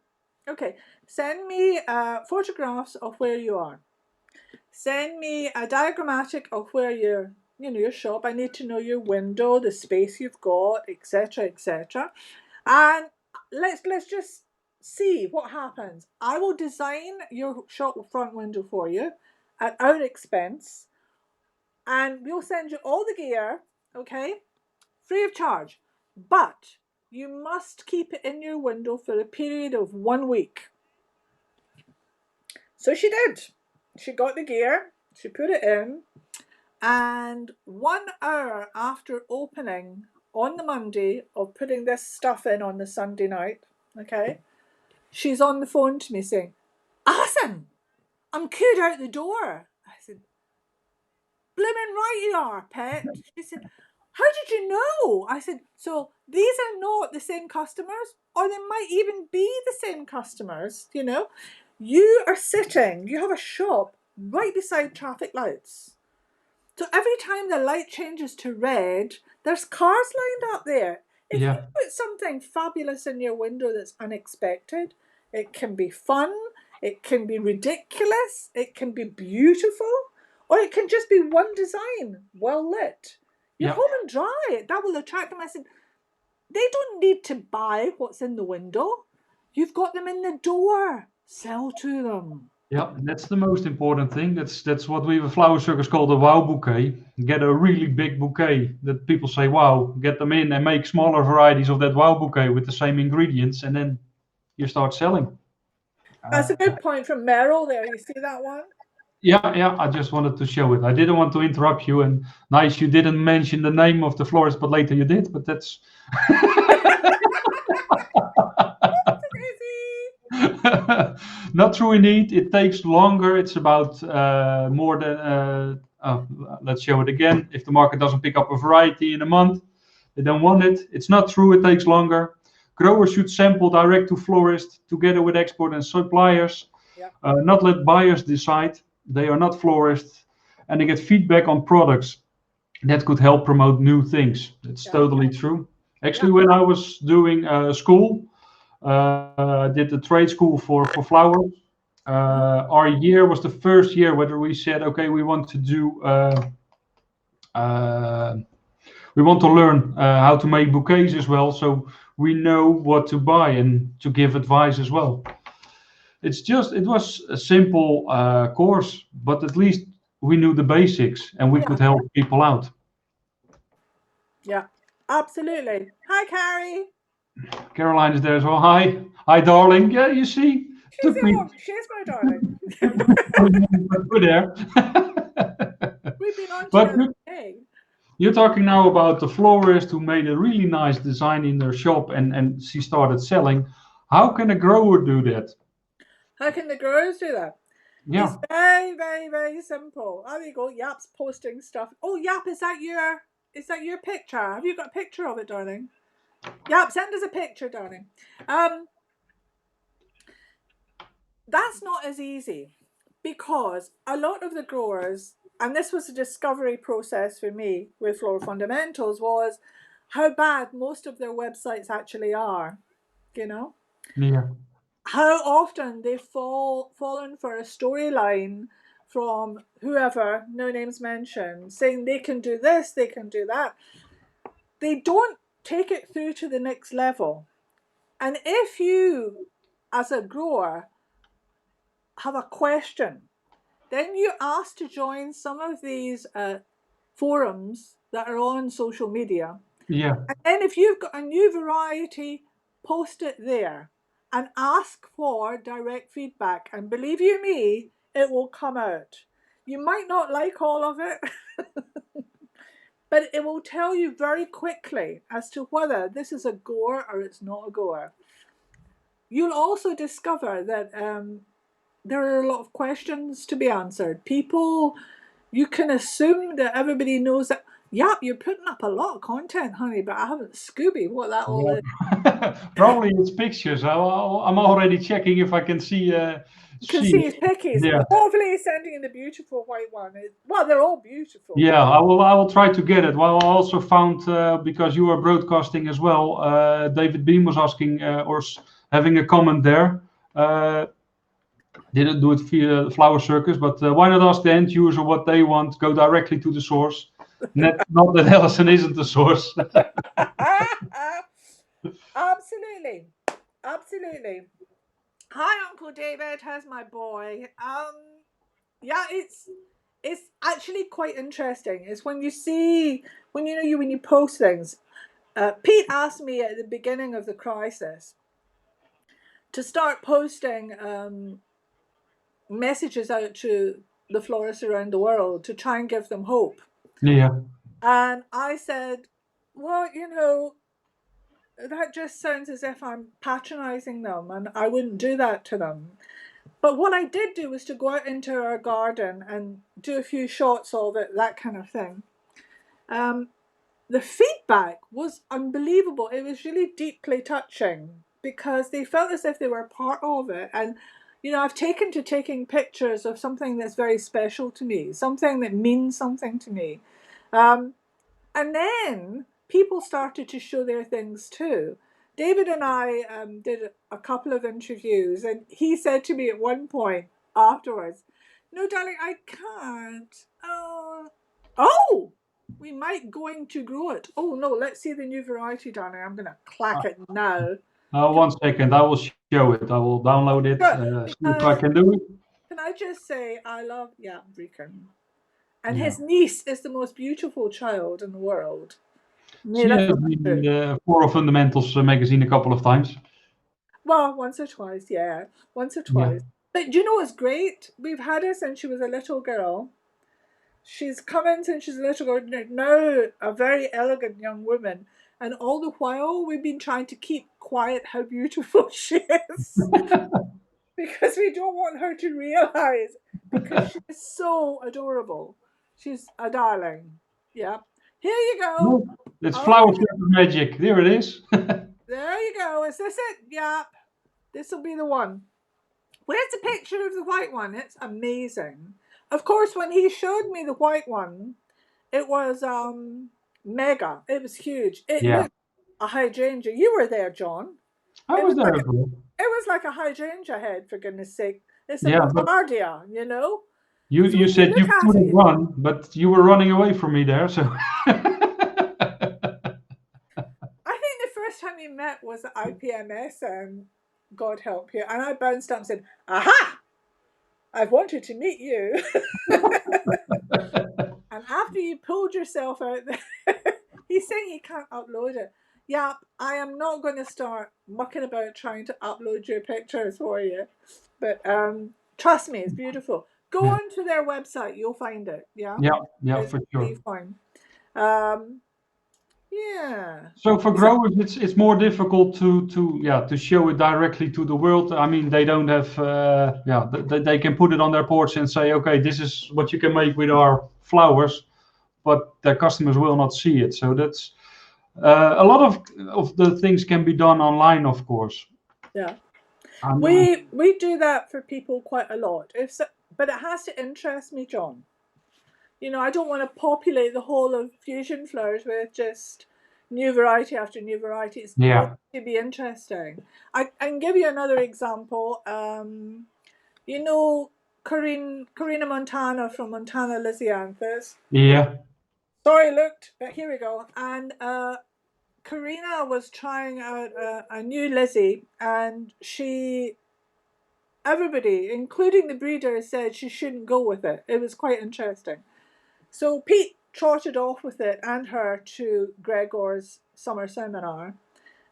Okay, send me photographs of where you are. Send me a diagrammatic of where your shop. I need to know your window, the space you've got, etc., etc. And let's just see what happens. I will design your shop front window for you at our expense, and we'll send you all the gear, okay, free of charge. But you must keep it in your window for a period of 1 week." So she did. She got the gear, she put it in, and 1 hour after opening on the Monday of putting this stuff in on the Sunday night, okay, she's on the phone to me saying, "Alison, I'm cleared out the door." I said, "Blimmin' right you are, pet." She said, "How did you know?" I said, "So these are not the same customers, or they might even be the same customers, you know. You are sitting, you have a shop right beside traffic lights. So every time the light changes to red, there's cars lined up there. If you Yeah, put something fabulous in your window that's unexpected, it can be fun, it can be ridiculous, it can be beautiful, or it can just be one design, well lit. You're yeah, home and dry. That will attract them." I said, "They don't need to buy what's in the window. You've got them in the door. Sell to them." yeah. That's the most important thing. That's what we with Flower Circus call the wow bouquet. Get a really big bouquet that people say wow. Get them in and make smaller varieties of that wow bouquet with the same ingredients, and then you start selling. That's Uh, a good point from Meryl there. You see that one? yeah, yeah. I just wanted to show it. I didn't want to interrupt you, and nice you didn't mention the name of the florist, but later you did. But that's not true indeed. It takes longer. It's about more than, let's show it again. If the market doesn't pick up a variety in a month, they don't want it. It's not true. It takes longer. Growers should sample direct to florists together with export and suppliers, Yeah, not let buyers decide. They are not florists and they get feedback on products that could help promote new things. It's yeah, totally true. yeah. Actually, when I was doing school, I did the trade school for flowers. Mhm. Our year was the first year where we said, okay, we want to do, uh, we want to learn how to make bouquets as well, so we know what to buy and to give advice as well. It was a simple course, but at least we knew the basics and we Yeah, could help people out. yeah. Absolutely. Hi, Carrie. Caroline is there as well. Hi, hi, darling. Yeah, you see, She's took me. she's my darling. We're there. We've been on But together today. you're talking now about the florist who made a really nice design in their shop and she started selling. How can a grower do that? How can the growers do that? It's Yeah, very, very, very simple. There you go. Yap's posting stuff. Oh, Yap, is that your picture? Have you got a picture of it, darling? Yap, send us a picture, darling. Um, that's not as easy because a lot of the growers, and this was a discovery process for me with Floral Fundamentals, was how bad most of their websites actually are, you know? Yeah. How often they've fallen for a storyline from whoever, no names mentioned, saying they can do this, they can do that. They don't take it through to the next level. And if you, as a grower, have a question, then you're asked to join some of these forums that are on social media. Yeah. And then if you've got a new variety, post it there and ask for direct feedback. And believe you me, it will come out. You might not like all of it, but it will tell you very quickly as to whether this is a goer or it's not a goer. You'll also discover that there are a lot of questions to be answered. People, you can assume that everybody knows that, yeah, you're putting up a lot of content, honey, but I haven't Scooby what that all is. Yeah. Probably it's pictures. I'm already checking if I can see. You can see his It. pickies. Yeah. Hopefully he's sending in the beautiful white one. Well, they're all beautiful. Yeah, I will try to get it. Well, I also found because you are broadcasting as well. David Beam was asking having a comment there. Uh, didn't do it via the Flower Circus, but why not ask the end user what they want? Go directly to the source. Not that Alison isn't the source. Absolutely. Absolutely. Hi, Uncle David. How's my boy? Yeah, it's actually quite interesting. It's when you see when you post things. Pete asked me at the beginning of the crisis to start posting messages out to the florists around the world to try and give them hope. Yeah. And I said, well, that just sounds as if I'm patronizing them, and I wouldn't do that to them. But what I did do was to go out into our garden and do a few shots of it, that kind of thing. The feedback was unbelievable. It was really deeply touching because they felt as if they were part of it. And, I've taken to taking pictures of something that's very special to me, something that means something to me. And then people started to show their things too. David and I did a couple of interviews, and he said to me at one point afterwards, "No, darling, I can't. Oh, we might going to grow it. Oh no, let's see the new variety, darling. I'm gonna clack it now. 1 second, I will show it. I will download it. Sure, See if I can do it. can I just say I love Rican, and Yeah. his niece is the most beautiful child in the world. She Made up has of been in two. the Four Fundamentals magazine a couple of times. Well, once or twice, yeah, once or Yeah. twice. But do you know what's great? We've had her since she was a little girl. She's come in since she's a little girl, now a very elegant young woman. And all the while, we've been trying to keep quiet how beautiful she is because we don't want her to realize because she's so adorable. She's a darling. Yeah. Here you go. No, it's Oh, flower circus magic. There it is. there you go. Is this it? Yeah. This will be the one. Where's the picture of the white one? It's amazing. Of course, when he showed me the white one, it was mega. It was huge. It Yeah. looked a hydrangea. You were there, Jhon. I It was was there like as well. it was like a hydrangea head, for goodness sake. It's a Yeah, but bouvardia, So you when you said look you at couldn't it, run, but you were running away from me there. So I think the first time we met was at IPMS, and God help you. And I bounced up and said, "Aha! I've wanted to meet you." And after you pulled yourself out there, he's saying he can't upload it. Yeah, I am not going to start mucking about trying to upload your pictures for you. But trust me, it's beautiful. Go yeah, on to their website, you'll find it. Yeah, yeah, it's for really sure. fun. Um, yeah. So for So, growers, it's more difficult to show it directly to the world. I mean, they don't have they can put it on their porch and say, okay, this is what you can make with our flowers, but their customers will not see it. So that's a lot of the things can be done online, of course. yeah. I mean, We do that for people quite a lot. But it has to interest me, Jhon. I don't want to populate the whole of Fusion Flowers with just, new variety after new variety. It's Yeah. going to be interesting. I can give you another example. You know, Karina Montana from Montana Lysianthus. Yeah. Sorry, looked, but here we go. And Karina was trying out a new Lizzie, and everybody, including the breeder, said she shouldn't go with it. It was quite interesting. So Pete trotted off with it and her to Gregor's summer seminar,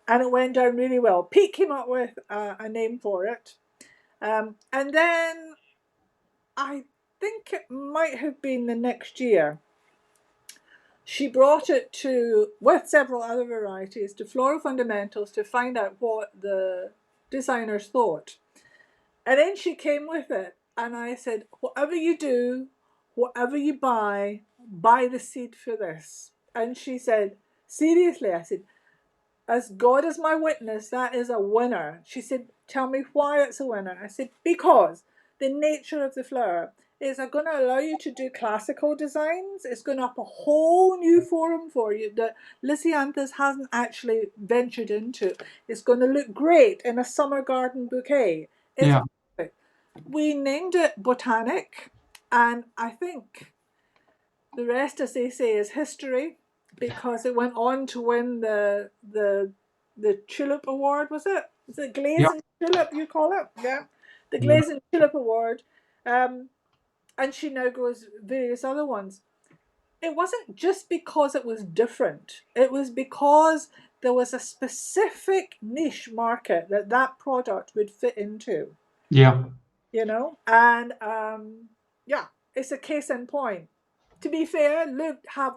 and it went down really well. Pete came up with a name for it, and then I think it might have been the next year, she brought it to, with several other varieties, to Floral Fundamentals to find out what the designers thought. And then she came with it, and I said, whatever you do, whatever you buy the seed for this. And she said, seriously? I said, as God is my witness, that is a winner. She said, tell me why it's a winner. I said, because the nature of the flower is going to allow you to do classical designs. It's going to up a whole new forum for you that Lysianthus hasn't actually ventured into. It's going to look great in a summer garden bouquet. It's perfect. We named it Botanic, and I think the rest, as they say, is history, because it went on to win the Tulip Award. Was it? Is it Glazing Tulip? You call it? Yeah, the Glazing Tulip Award. And she now goes various other ones. It wasn't just because it was different. It was because there was a specific niche market that product would fit into. Yeah. You know, and yeah, it's a case in point. To be fair, Luke has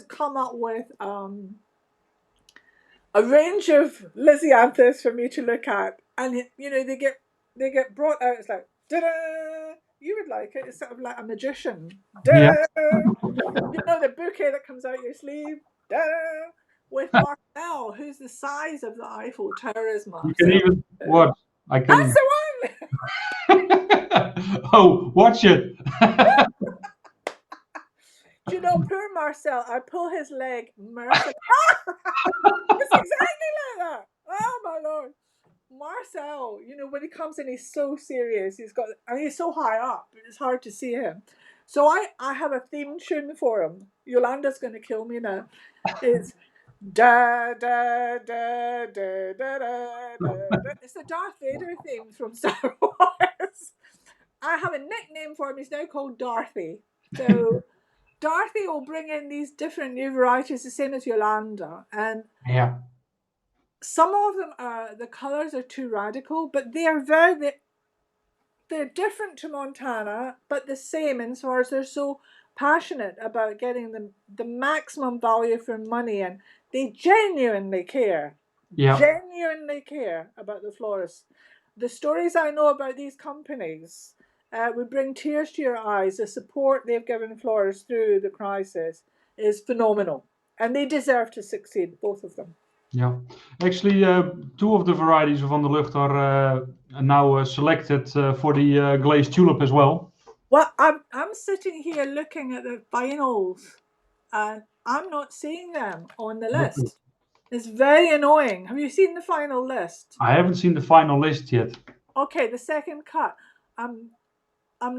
come up with a range of Lysianthus for me to look at, and they get brought out. It's like, da-da! You would like it. It's sort of like a magician. Yeah. You know, the bouquet that comes out your sleeve. Da-da! With Marcel, who's the size of the Eiffel Tower, is You can Marcel. even what? I That's can. the one. Oh, watch it. Do you know, poor Marcel? I pull his leg mercilessly. It's exactly like that. Oh my lord. Marcel, when he comes in, he's so serious. He's so high up, it's hard to see him. So I have a theme tune for him. Yolanda's going to kill me now. It's da da da da da da da. It's the Darth Vader theme from Star Wars. I have a nickname for him. He's now called Dorothy. So Dorothy will bring in these different new varieties, the same as Yolanda, and Yeah. some of them the colors are too radical, but they're different to Montana, but the same insofar as they're so passionate about getting the maximum value for money, and they genuinely care. Yeah. Genuinely care about the florists. The stories I know about these companies would bring tears to your eyes. The support they've given florists through the crisis is phenomenal, and they deserve to succeed, both of them. Yeah. Actually, two of the varieties of Van der Lucht are now selected for the glazed tulip as well. Well, I'm sitting here looking at the finals, and I'm not seeing them on the list. It's very annoying. Have you seen the final list? I haven't seen the final list yet. Okay, the second cut. I'm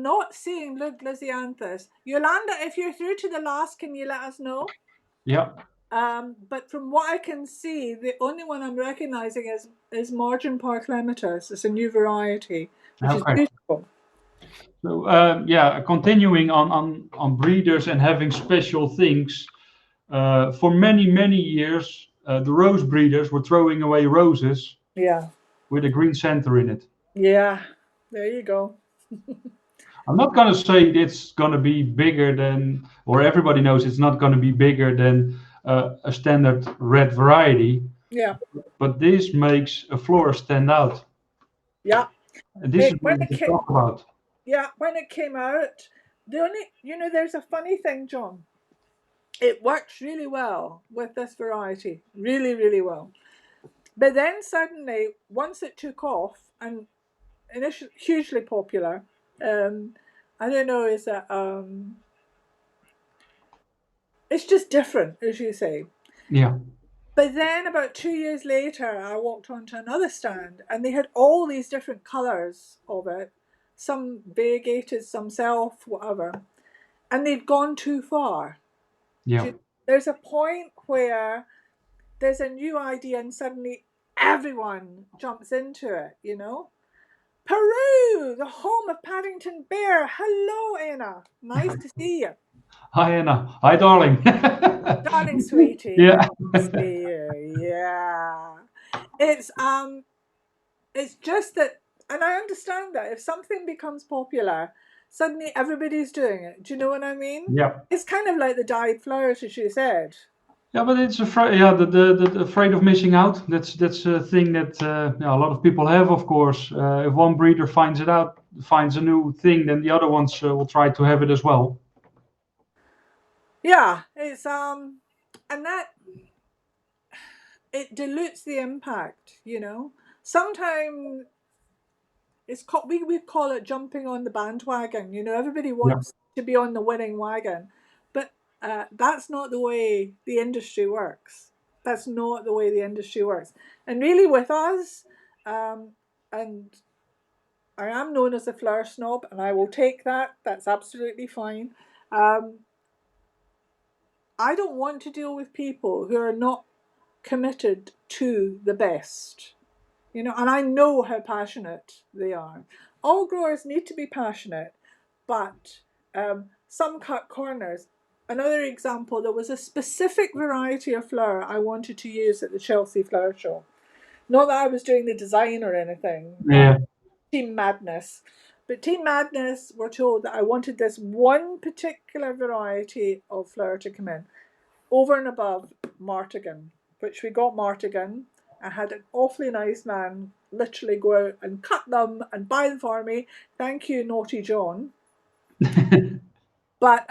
not seeing Luke Lysianthus. Yolanda, if you're through to the last, can you let us know? Yeah. But from what I can see, the only one I'm recognizing is Margin Parclematus. It's a new variety, which is beautiful. So continuing on breeders and having special things. For many years, the rose breeders were throwing away roses. Yeah. With a green center in it. Yeah. There you go. I'm not going to say it's going to be bigger than, or everybody knows it's not going to be bigger than a standard red variety. Yeah. But this makes a florist stand out. Yeah. And this is what we can talk about. Yeah, when it came out, there's a funny thing, Jhon. It works really well with this variety, really, really well. But then suddenly, once it took off and initially hugely popular, I don't know, is that It's just different, as you say. Yeah. But then about 2 years later, I walked onto another stand and they had all these different colours of it, some variegated, some self, whatever. And they'd gone too far. Yeah. There's a point where there's a new idea and suddenly everyone jumps into it, you know? Peru, the home of Paddington Bear. Hello, Anna. Nice to see you. Hi, Anna. Hi, darling. Darling sweetie, Yeah. good to see you. Yeah. It's just that, and I understand that if something becomes popular, suddenly everybody's doing it. Do you know what I mean? Yeah. It's kind of like the dyed flowers, as you said. Yeah, but it's afraid. Yeah, the afraid of missing out. That's a thing that yeah, a lot of people have, of course. If one breeder finds it out, finds a new thing, then the other ones will try to have it as well. Yeah, it's and that it dilutes the impact. You know, sometimes we call it jumping on the bandwagon. You know, everybody Yeah. wants to be on the winning wagon, but that's not the way the industry works. That's not the way the industry works. And really, with us, and I am known as a flower snob, and I will take that. That's absolutely fine. Um, I don't want to deal with people who are not committed to the best. You know, and I know how passionate they are. All growers need to be passionate, but some cut corners. Another example, there was a specific variety of flower I wanted to use at the Chelsea Flower Show. Not that I was doing the design or anything, Yeah. Team Madness. But Team Madness were told that I wanted this one particular variety of flower to come in, over and above Martigan, which we got Martigan. I had an awfully nice man literally go out and cut them and buy them for me. Thank you, naughty Jhon. But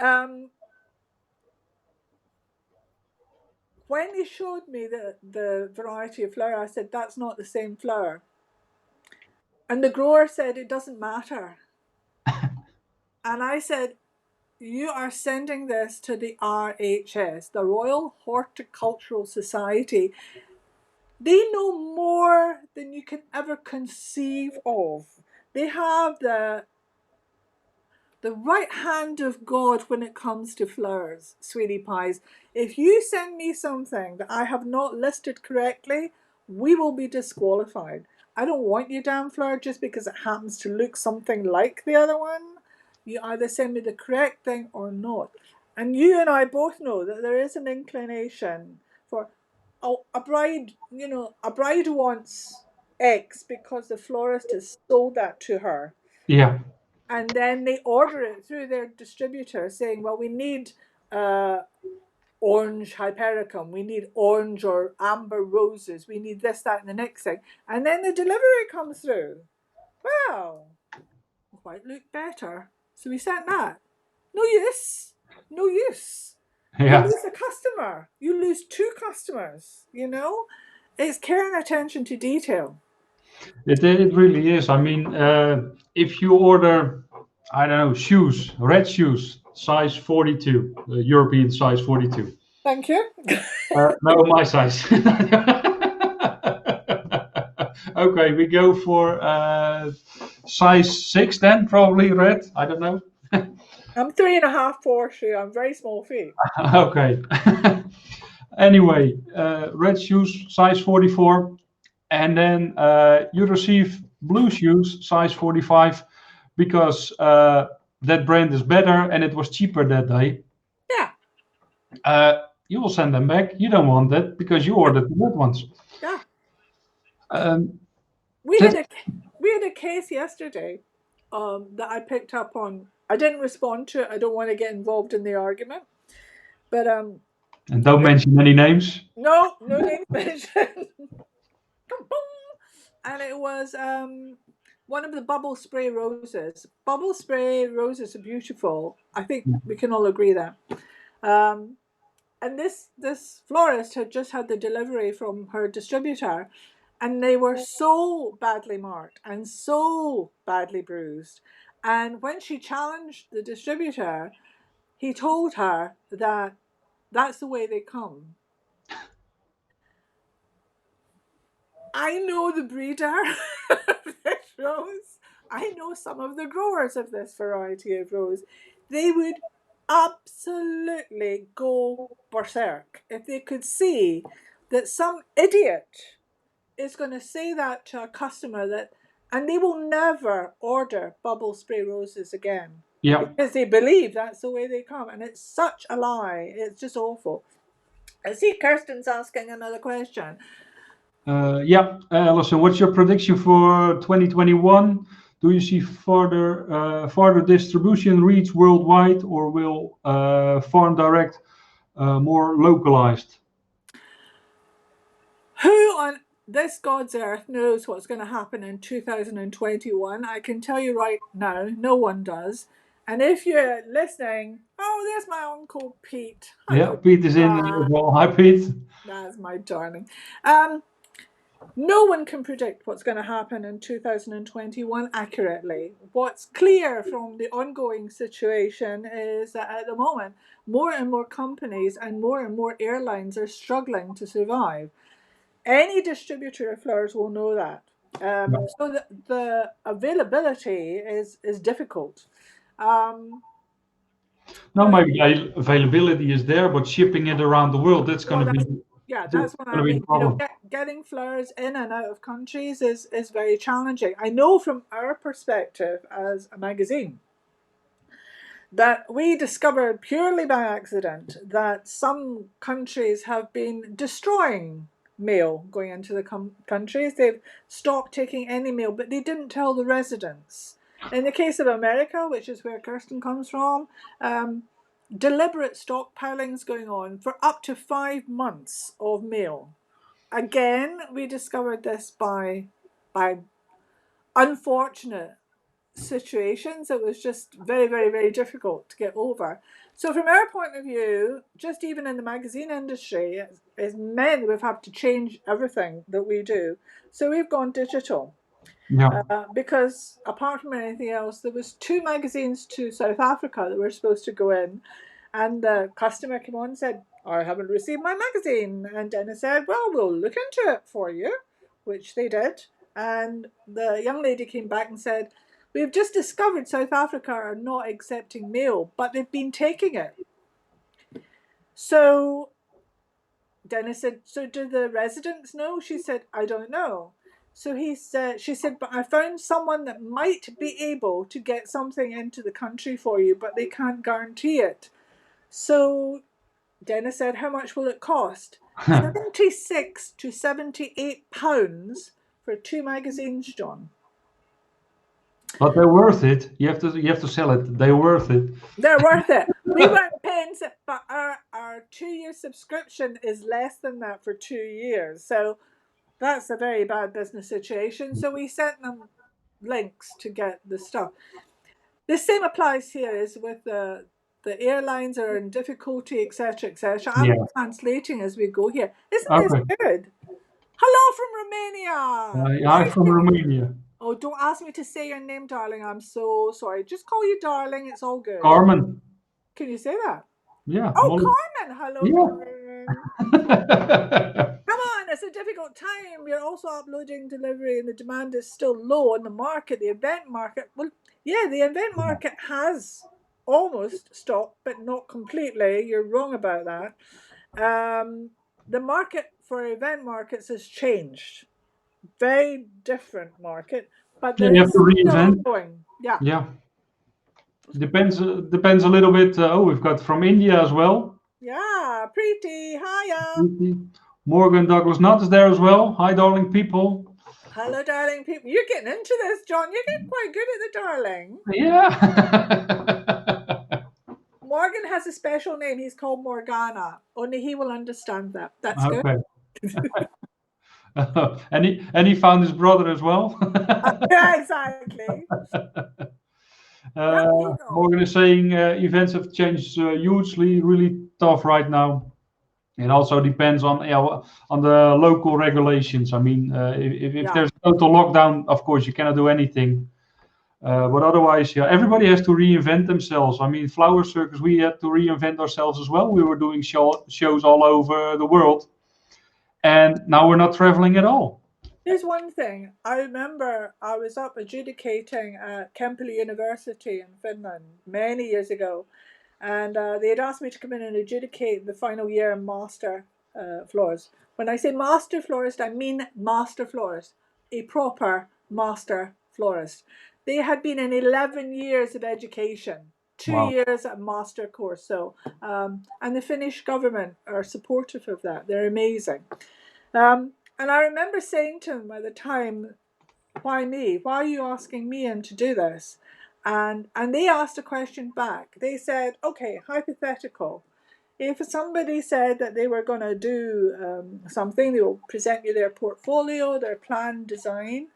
when he showed me the variety of flower, I said, that's not the same flower. And the grower said, it doesn't matter. And I said, you are sending this to the RHS, the Royal Horticultural Society. They know more than you can ever conceive of. They have the right hand of God when it comes to flowers, sweetie pies. If you send me something that I have not listed correctly, we will be disqualified. I don't want your damn flower just because it happens to look something like the other one. You either send me the correct thing or not. And you and I both know that there is an inclination for a bride, you know, a bride wants X because the florist has sold that to her, Yeah. and then they order it through their distributor saying, well, we need uh, orange hypericum, we need orange or amber roses, we need this, that, and the next thing. And then the delivery comes through. Well, quite look better. So we sent that. No use. No use. You Yeah. lose a customer. You lose two customers, you know? It's care and attention to detail. It really is. I mean, if you order, I don't know, shoes, red shoes, size 42, European size 42. Thank you. No, my size. Okay, we go for size 6 then, probably red. I don't know. I'm 3.5 4 shoe. I'm very small feet. Okay. Anyway, red shoes, size 44. And then you receive blue shoes, size 45, because that brand is better and it was cheaper that day. Yeah. You will send them back. You don't want that because you ordered the red ones. Yeah. Um, We had that, a we had a case yesterday that I picked up on. I didn't respond to it. I don't want to get involved in the argument. But and don't mention any names. no names mentioned. And it was one of the bubble spray roses. Bubble spray roses are beautiful. I think we can all agree that. Um, and this florist had just had the delivery from her distributor, and they were so badly marked and so badly bruised. And when she challenged the distributor, he told her that That's the way they come. I know the breeder of this rose. I know some of the growers of this variety of rose. They would absolutely go berserk if they could see that some idiot is going to say that to a customer, and they will never order bubble spray roses again. Yeah. Because they believe that's the way they come. And it's such a lie. It's just awful. I see Kirsten's asking another question. Alison, what's your prediction for 2021? Do you see further distribution reach worldwide, or will farm direct more localized? Who on this God's earth knows what's going to happen in 2021? I can tell you right now, no one does. And if you're listening, oh, there's my Uncle Pete. Yeah, Pete is in as well. Hi, Pete. That's my darling. No one can predict what's going to happen in 2021 accurately. What's clear from the ongoing situation is that at the moment, more and more companies and more airlines are struggling to survive. Any distributor of flowers will know that. So the availability is difficult. No, maybe availability is there, but shipping it around the world, that's going to be... Yeah, that's what I mean. Getting flowers in and out of countries is very challenging. I know from our perspective as a magazine that we discovered purely by accident that some countries have been destroying mail going into the countries. They've stopped taking any mail, but they didn't tell the residents. In the case of America, which is where Kirsten comes from, deliberate stockpiling's going on for up to 5 months of mail. Again, we discovered this by unfortunate situations. It was just very, very, very difficult to get over. So from our point of view, just even in the magazine industry, as men, we've had to change everything that we do. So we've gone digital. Yeah. Because apart from anything else, there was 2 magazines to South Africa that were supposed to go in, and the customer came on and said, I haven't received my magazine. And Dennis said, well, we'll look into it for you, which they did. And the young lady came back and said, we've just discovered South Africa are not accepting mail, but they've been taking it. So Dennis said, so do the residents know? She said, I don't know. So she said, but I found someone that might be able to get something into the country for you, but they can't guarantee it. So Dennis said, how much will it cost? 76 to 78 pounds for 2 magazines, Jhon. But they're worth it. You have to sell it. They're worth it. They're worth it. We weren't paying, but our 2-year subscription is less than that for 2 years. So that's a very bad business situation. So we sent them links to get the stuff. The same applies here as with the airlines are in difficulty, etc., etc. I'm translating as we go here. Isn't this good? Hello from Romania. I'm from Romania. Oh, don't ask me to say your name, darling. I'm so sorry. Just call you darling. It's all good. Carmen. Can you say that? Yeah. Oh, Carmen. Hello, Carmen. Come on, it's a difficult time. We're also uploading delivery and the demand is still low in the market, the event market. Well, yeah, the event market has almost stopped, but not completely. You're wrong about that. The market for event markets has changed. Very different market, but you have to reinvent. Yeah. Yeah. Depends a little bit. We've got from India as well. Yeah, Preeti, hiya. Morgan Douglas Nutt is there as well. Hi, darling people. Hello, darling people. You're getting into this, Jhon. You're getting quite good at the darling. Yeah. Morgan has a special name. He's called Morgana. Only he will understand that. That's good. And he found his brother as well. Yeah, exactly. Morgan is saying events have changed hugely, really tough right now. It also depends on the local regulations. I mean, if there's a total lockdown, of course you cannot do anything. But otherwise, yeah, everybody has to reinvent themselves. I mean, Flower Circus, we had to reinvent ourselves as well. We were doing shows all over the world, and now we're not traveling at all. Here's one thing. I remember I was up adjudicating at Kempele University in Finland many years ago, and they had asked me to come in and adjudicate the final year master florist. When I say master florist, I mean master florist, a proper master florist. They had been in 11 years of education, two Wow. years at master course. So, and the Finnish government are supportive of that. They're amazing. And I remember saying to them at the time, why me? Why are you asking me in to do this? And they asked a question back. They said, okay, hypothetical. If somebody said that they were going to do something, they will present you their portfolio, their plan, design,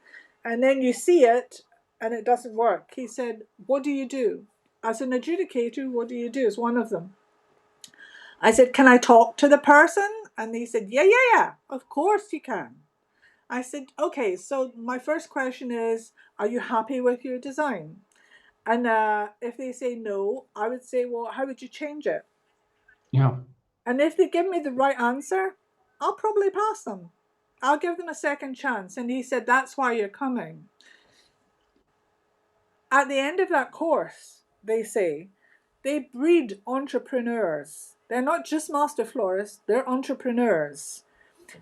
and then you see it and it doesn't work. He said, what do you do? As an adjudicator, what do you do? Is one of them. I said, can I talk to the person? And they said, yeah, of course you can. I said, okay, so my first question is, are you happy with your design? And if they say no, I would say, well, how would you change it? Yeah. And if they give me the right answer, I'll probably pass them. I'll give them a second chance. And he said, that's why you're coming. At the end of that course, they say, they breed entrepreneurs. They're not just master florists, they're entrepreneurs.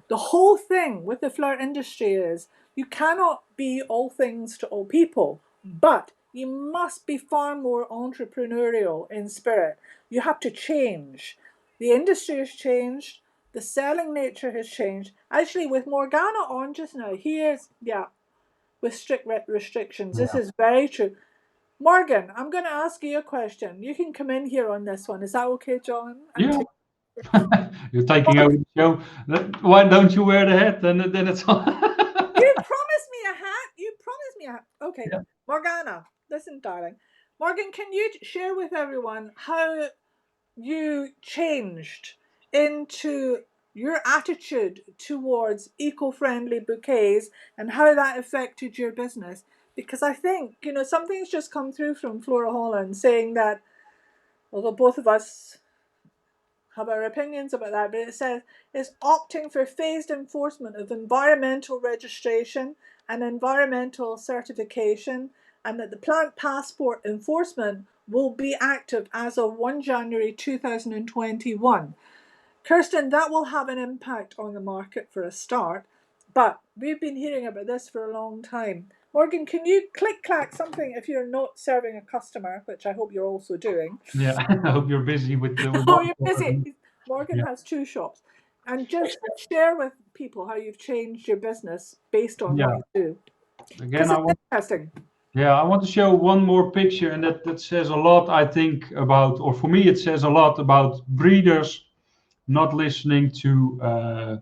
The whole thing with the flower industry is you cannot be all things to all people, but you must be far more entrepreneurial in spirit. You have to change. The industry has changed. The selling nature has changed. Actually, with Morgana on just now, with strict restrictions. This Yeah. is very true. Morgan, I'm going to ask you a question. You can come in here on this one. Is that okay, Jhon? And Yeah. You're taking over the show. Why don't you wear the hat? Then it's all. You promised me a hat. You promised me a hat. Okay, Yeah. Morgana, listen, darling. Morgan, can you share with everyone how you changed into your attitude towards eco-friendly bouquets and how that affected your business? Because I think, something's just come through from Flora Holland saying that, although both of us have our opinions about that, but it says it's opting for phased enforcement of environmental registration and environmental certification, and that the plant passport enforcement will be active as of 1 January 2021. Kirsten, that will have an impact on the market for a start, but we've been hearing about this for a long time. Morgan, can you click-clack something if you're not serving a customer, which I hope you're also doing? Yeah. I hope you're busy with Oh, you're busy. Morgan Yeah. has two shops. And just share with people how you've changed your business based on what Yeah. you do. Again, Because I it's want. interesting. Yeah, I want to show one more picture, and that says a lot, I think, about, or for me, it says a lot about breeders not listening to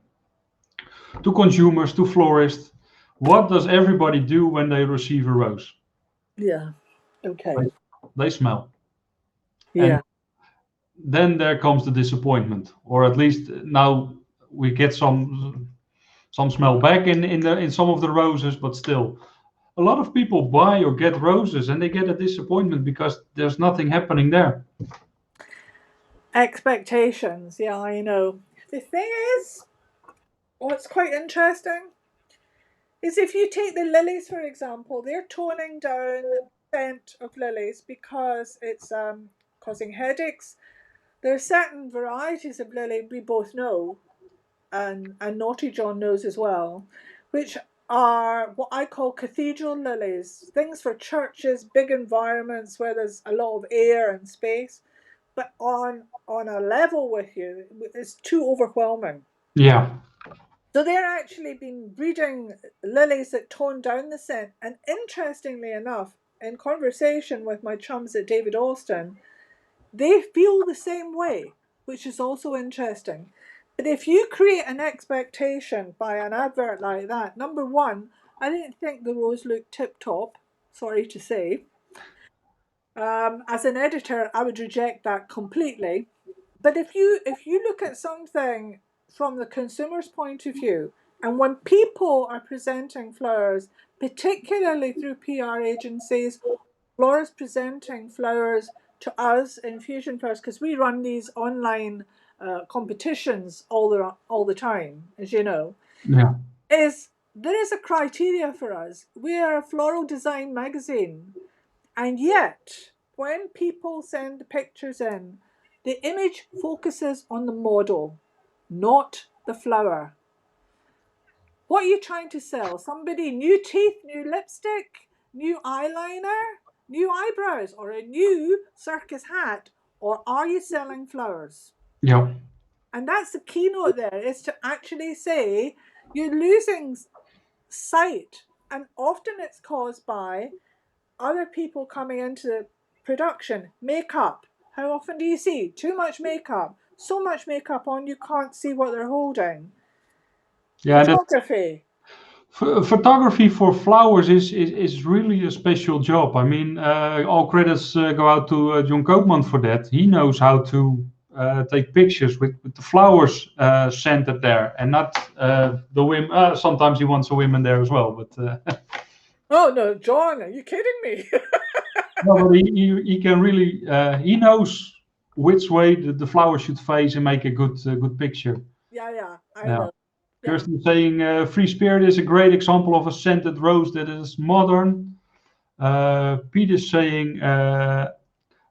consumers, to florists. What does everybody do when they receive a rose? Yeah. They, Okay. they smell, and Yeah. then there comes the disappointment, or at least now we get some smell back in some of the roses, but still, a lot of people buy or get roses and they get a disappointment because there's nothing happening there. Expectations. Yeah, I know. The thing is, what's quite interesting is if you take the lilies, for example, they're toning down the scent of lilies because it's causing headaches. There are certain varieties of lily we both know, and Naughty John knows as well, which are what I call cathedral lilies, things for churches, big environments where there's a lot of air and space. But on a level with you, it's too overwhelming. Yeah. So they're actually been breeding lilies that tone down the scent. And interestingly enough, in conversation with my chums at David Alston, they feel the same way, which is also interesting. But if you create an expectation by an advert like that, number one, I didn't think the rose looked tip top, sorry to say. As an editor, I would reject that completely. But if you look at something from the consumer's point of view, and when people are presenting flowers, particularly through PR agencies, florists presenting flowers to us in Fusion Flowers, because we run these online competitions all the time, as you know. Yeah. There is a criteria for us. We are a floral design magazine, and yet when people send the pictures in, the image focuses on the model, not the flower. What are you trying to sell? Somebody new teeth, new lipstick, new eyeliner, new eyebrows, or a new circus hat? Or are you selling flowers? Yeah. And that's the keynote there, is to actually say you're losing sight. And often it's caused by other people coming into the production. Makeup. How often do you see too much makeup? So much makeup on you can't see what they're holding. Yeah. Photography. Photography for flowers is really a special job. I mean, all credits go out to Jhon Koopman for that. He knows how to take pictures with the flowers centered there, and not the women. Sometimes he wants a women there as well, but Oh no, Jhon, are you kidding me? no, but he can really he knows which way the flower should face and make a good picture. Yeah, I Yeah. know. Yeah. Kirsten saying Free Spirit is a great example of a scented rose that is modern. Pete is saying a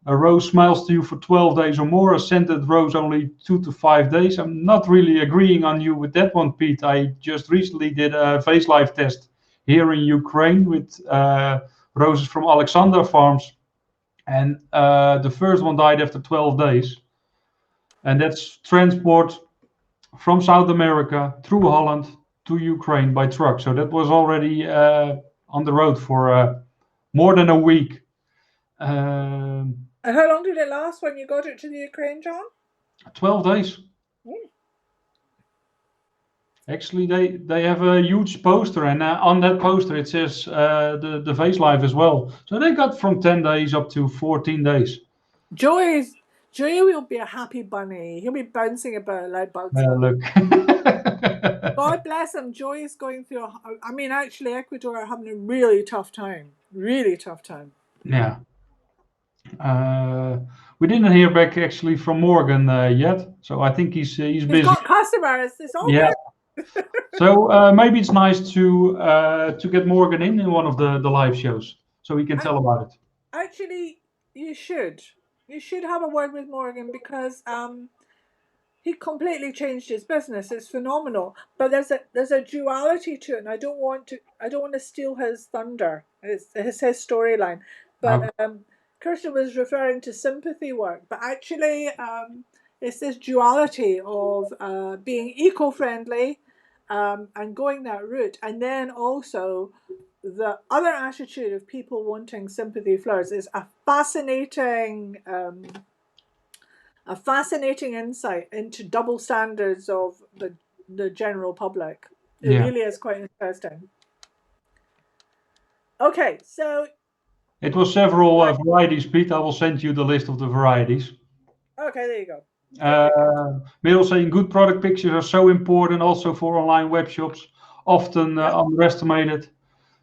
rose smiles to you for 12 days or more, a scented rose only 2 to 5 days. I'm not really agreeing on you with that one, Pete. I just recently did a face life test here in Ukraine with roses from Alexander Farms, and the first one died after 12 days. And that's transport from South America through Holland to Ukraine by truck. So that was already on the road for more than a week. And how long did it last when you got it to the Ukraine, Jhon? 12 days. Actually, they have a huge poster, and on that poster it says the vase life as well. So they got from 10 days up to 14 days. Joey will be a happy bunny. He'll be bouncing about like Bugs Bunny. Look. God bless him. Joey is going through. I mean, actually, Ecuador are having a really tough time. Really tough time. Yeah. We didn't hear back actually from Morgan yet, so I think he's busy. He's got customers. It's all Yeah. good. So maybe it's nice to get Morgan in one of the live shows, so he can tell about it. Actually, you should. You should have a word with Morgan, because he completely changed his business. It's phenomenal. But there's a duality to it, and I don't want to steal his thunder. It's his storyline. But Kirsten was referring to sympathy work, but actually it's this duality of being eco-friendly and going that route, and then also the other attitude of people wanting sympathy flowers is a fascinating insight into double standards of the general public. It really is quite interesting. Okay, so it was several varieties, Pete. I will send you the list of the varieties. Okay, there you go. Meryl saying good product pictures are so important also for online web shops, often underestimated.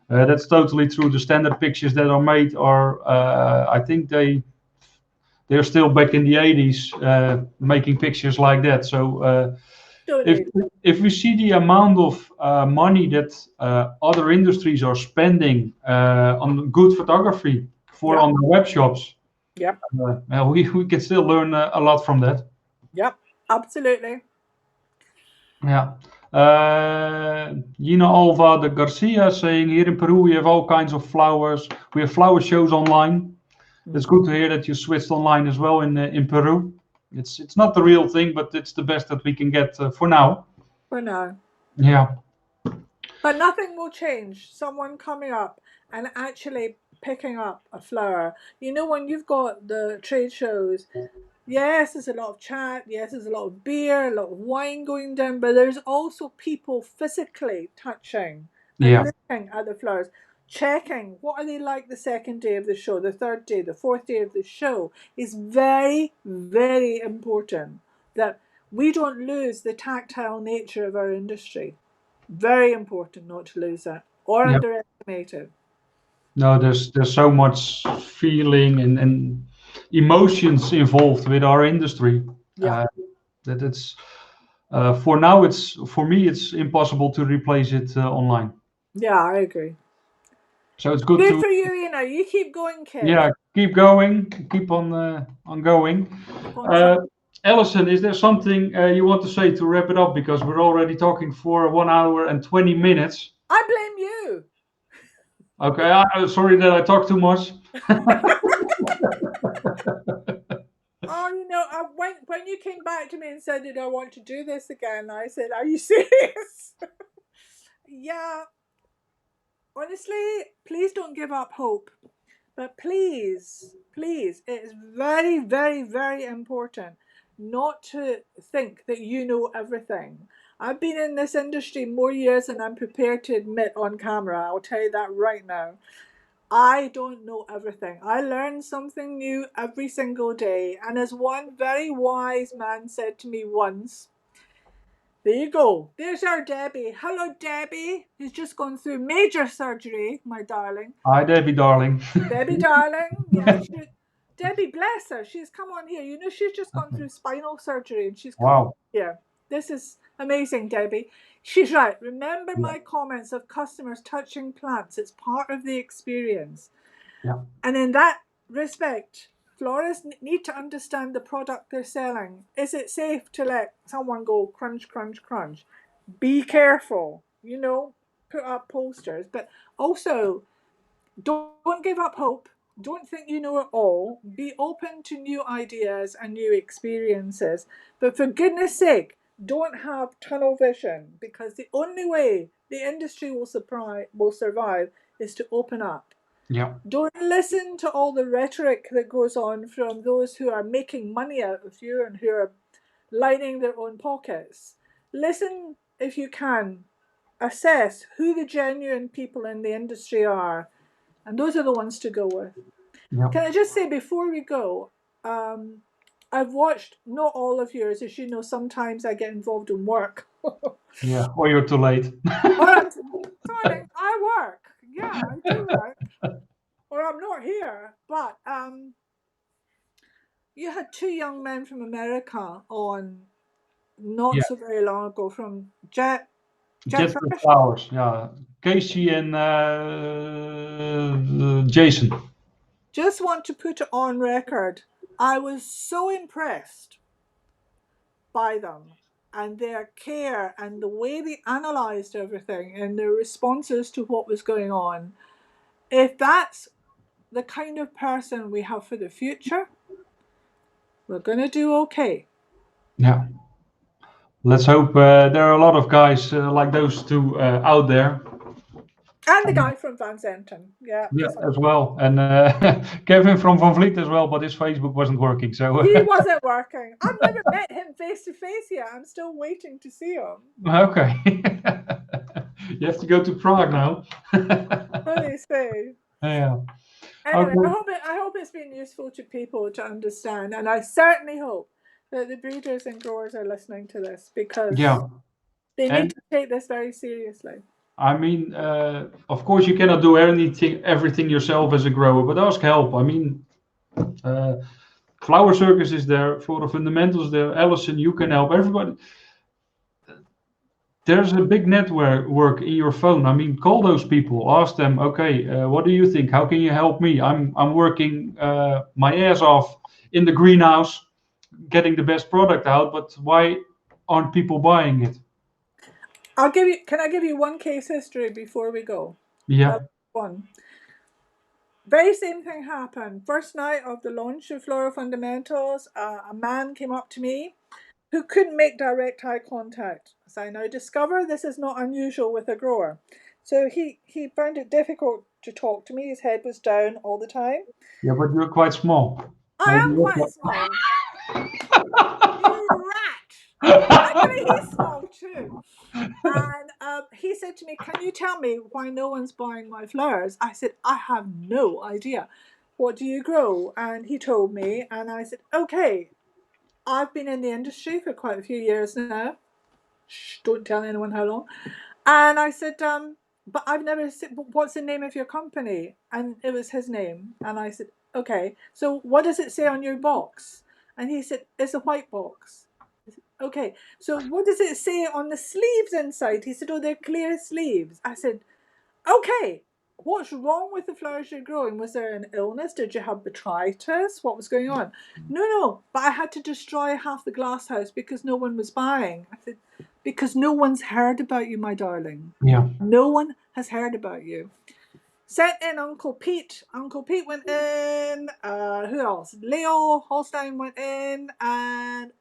That's totally true. The standard pictures that are made are, I think they're still back in the 80s making pictures like that. So if we see the amount of money that other industries are spending on good photography on the web shops, we can still learn a lot from that. Yep, absolutely. Yeah. Gina Alva de Garcia saying here in Peru we have all kinds of flowers. We have flower shows online. It's good to hear that you switched online as well in Peru. It's not the real thing, but it's the best that we can get for now. For now. Yeah. But nothing will change. Someone coming up and actually picking up a flower. You know, when you've got the trade shows, yes, there's a lot of chat. Yes, there's a lot of beer, a lot of wine going down. But there's also people physically touching and looking at the flowers, checking what are they like the second day of the show, the third day, the fourth day of the show. Is very, very important that we don't lose the tactile nature of our industry. Very important not to lose that or underestimate automated. No, there's so much feeling and emotions involved with our industry Yeah. that it's for now for me it's impossible to replace it online. Yeah, I agree. So it's good Good to for you, you keep going, Kitt. yeah keep going, keep on going. Keep on trying. Uh, Alison, is there something you want to say to wrap it up because we're already talking for 1 hour and 20 minutes? I blame you. Okay, I'm sorry that I talk too much. Oh, when you came back to me and said, "Did I want to do this again?" I said, "Are you serious?" Yeah. Honestly, please don't give up hope. But please, please, it's very, very, very important not to think that you know everything. I've been in this industry more years than I'm prepared to admit on camera. I'll tell you that right now. I don't know everything. I learn something new every single day. And as one very wise man said to me once, there you go. There's our Debbie. Hello, Debbie, who's just gone through major surgery, my darling. Hi, Debbie, darling. Debbie, darling. Yeah, Debbie, bless her. She's come on here. She's just gone through spinal surgery and she's come Wow. here. This is amazing, Debbie. She's right. Remember Yeah. my comments of customers touching plants. It's part of the experience. Yeah. And in that respect, florists need to understand the product they're selling. Is it safe to let someone go crunch, crunch, crunch? Be careful, put up posters. But also, don't give up hope. Don't think you know it all. Be open to new ideas and new experiences. But for goodness sake, don't have tunnel vision, because the only way the industry will survive is to open up. Yeah. Don't listen to all the rhetoric that goes on from those who are making money out of you and who are lining their own pockets. Listen, if you can, assess who the genuine people in the industry are, and those are the ones to go with. Yeah. Can I just say before we go, I've watched not all of yours. As you know, sometimes I get involved in work. Yeah. Or you're too late. Or darling, I work. Yeah, I do work. Or I'm not here. But you had two young men from America on not Yeah. so very long ago from Jet Get the Fresh. flowers. Yeah. Casey and Jason. Just want to put it on record. I was so impressed by them and their care and the way they analysed everything and their responses to what was going on. If that's the kind of person we have for the future, we're going to do okay. Yeah. Let's hope there are a lot of guys like those two out there. And the guy from Van Zenten. Yeah. Yeah, as well. And Kevin from Van Vliet as well, but his Facebook wasn't working. So He wasn't working. I've never met him face to face yet. I'm still waiting to see him. okay. You have to go to Prague now. What do they say? Yeah. Anyway, Okay. I hope it's been useful to people to understand, and I certainly hope that the breeders and growers are listening to this, because Yeah. they need And to take this very seriously. I mean, of course, you cannot do everything yourself as a grower, but ask help. I mean, uh, Flower Circus is there, Flora Fundamentals there, Alison, you can help everybody. There's a big network in your phone. I mean, call those people, ask them, okay, what do you think? How can you help me? I'm working my ass off in the greenhouse, getting the best product out, but why aren't people buying it? Can I give you one case history before we go? Yeah. One. Very same thing happened. First night of the launch of Flora Fundamentals, a man came up to me who couldn't make direct eye contact. As I now discover, this is not unusual with a grower. So he found it difficult to talk to me. His head was down all the time. Yeah, but you're quite small. I Maybe am that's quite small. You rat! Actually, he's small too. And he said to me, "Can you tell me why no one's buying my flowers?" I said, "I have no idea. What do you grow?" And he told me, and I said, "Okay, I've been in the industry for quite a few years now. Shh, don't tell anyone how long." And I said, but I've never said, what's the name of your company? And it was his name. And I said, okay, so what does it say on your box? And he said, it's a white box. I said, okay, so what does it say on the sleeves inside? He said, oh, they're clear sleeves. I said, okay, what's wrong with the flowers you're growing? Was there an illness? Did you have botrytis? What was going on? No, but I had to destroy half the glass house because no one was buying. I said, because no one's heard about you, my darling. Yeah. No one has heard about you. Sent in Uncle Pete. Uncle Pete went in. Who else? Leo Holstein went in. And,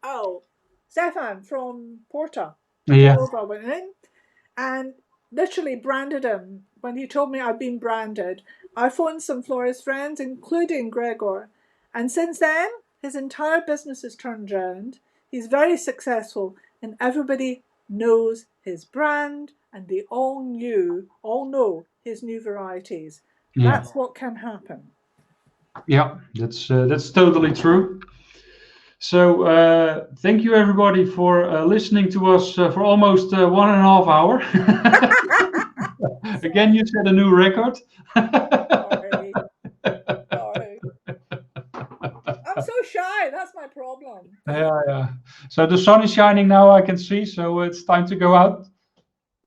Stefan from Porta. Yeah. Went in. And literally branded him. When he told me I'd been branded, I phoned some florist friends, including Gregor. And since then, his entire business has turned around. He's very successful, and everybody knows his brand, and they all know his new varieties. Yeah. That's what can happen. Yeah, that's totally true. So thank you everybody for listening to us for almost 1.5 hours. Again, you set a new record. Sorry. I'm so shy. That's my problem. Yeah. So the sun is shining now, I can see. So it's time to go out.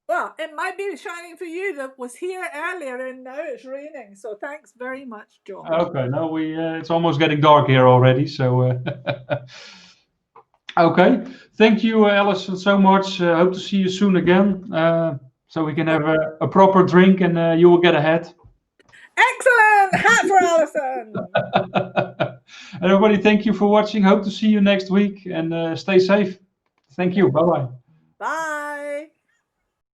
Well, it might be shining for you that was here earlier and now it's raining. So thanks very much, Jhon. Okay, now it's almost getting dark here already. So okay, thank you, Alison, so much. Hope to see you soon again, so we can have a proper drink and you will get a hat. Excellent hat for Alison. Everybody, thank you for watching. Hope to see you next week and stay safe. Thank you. Bye-bye. Bye.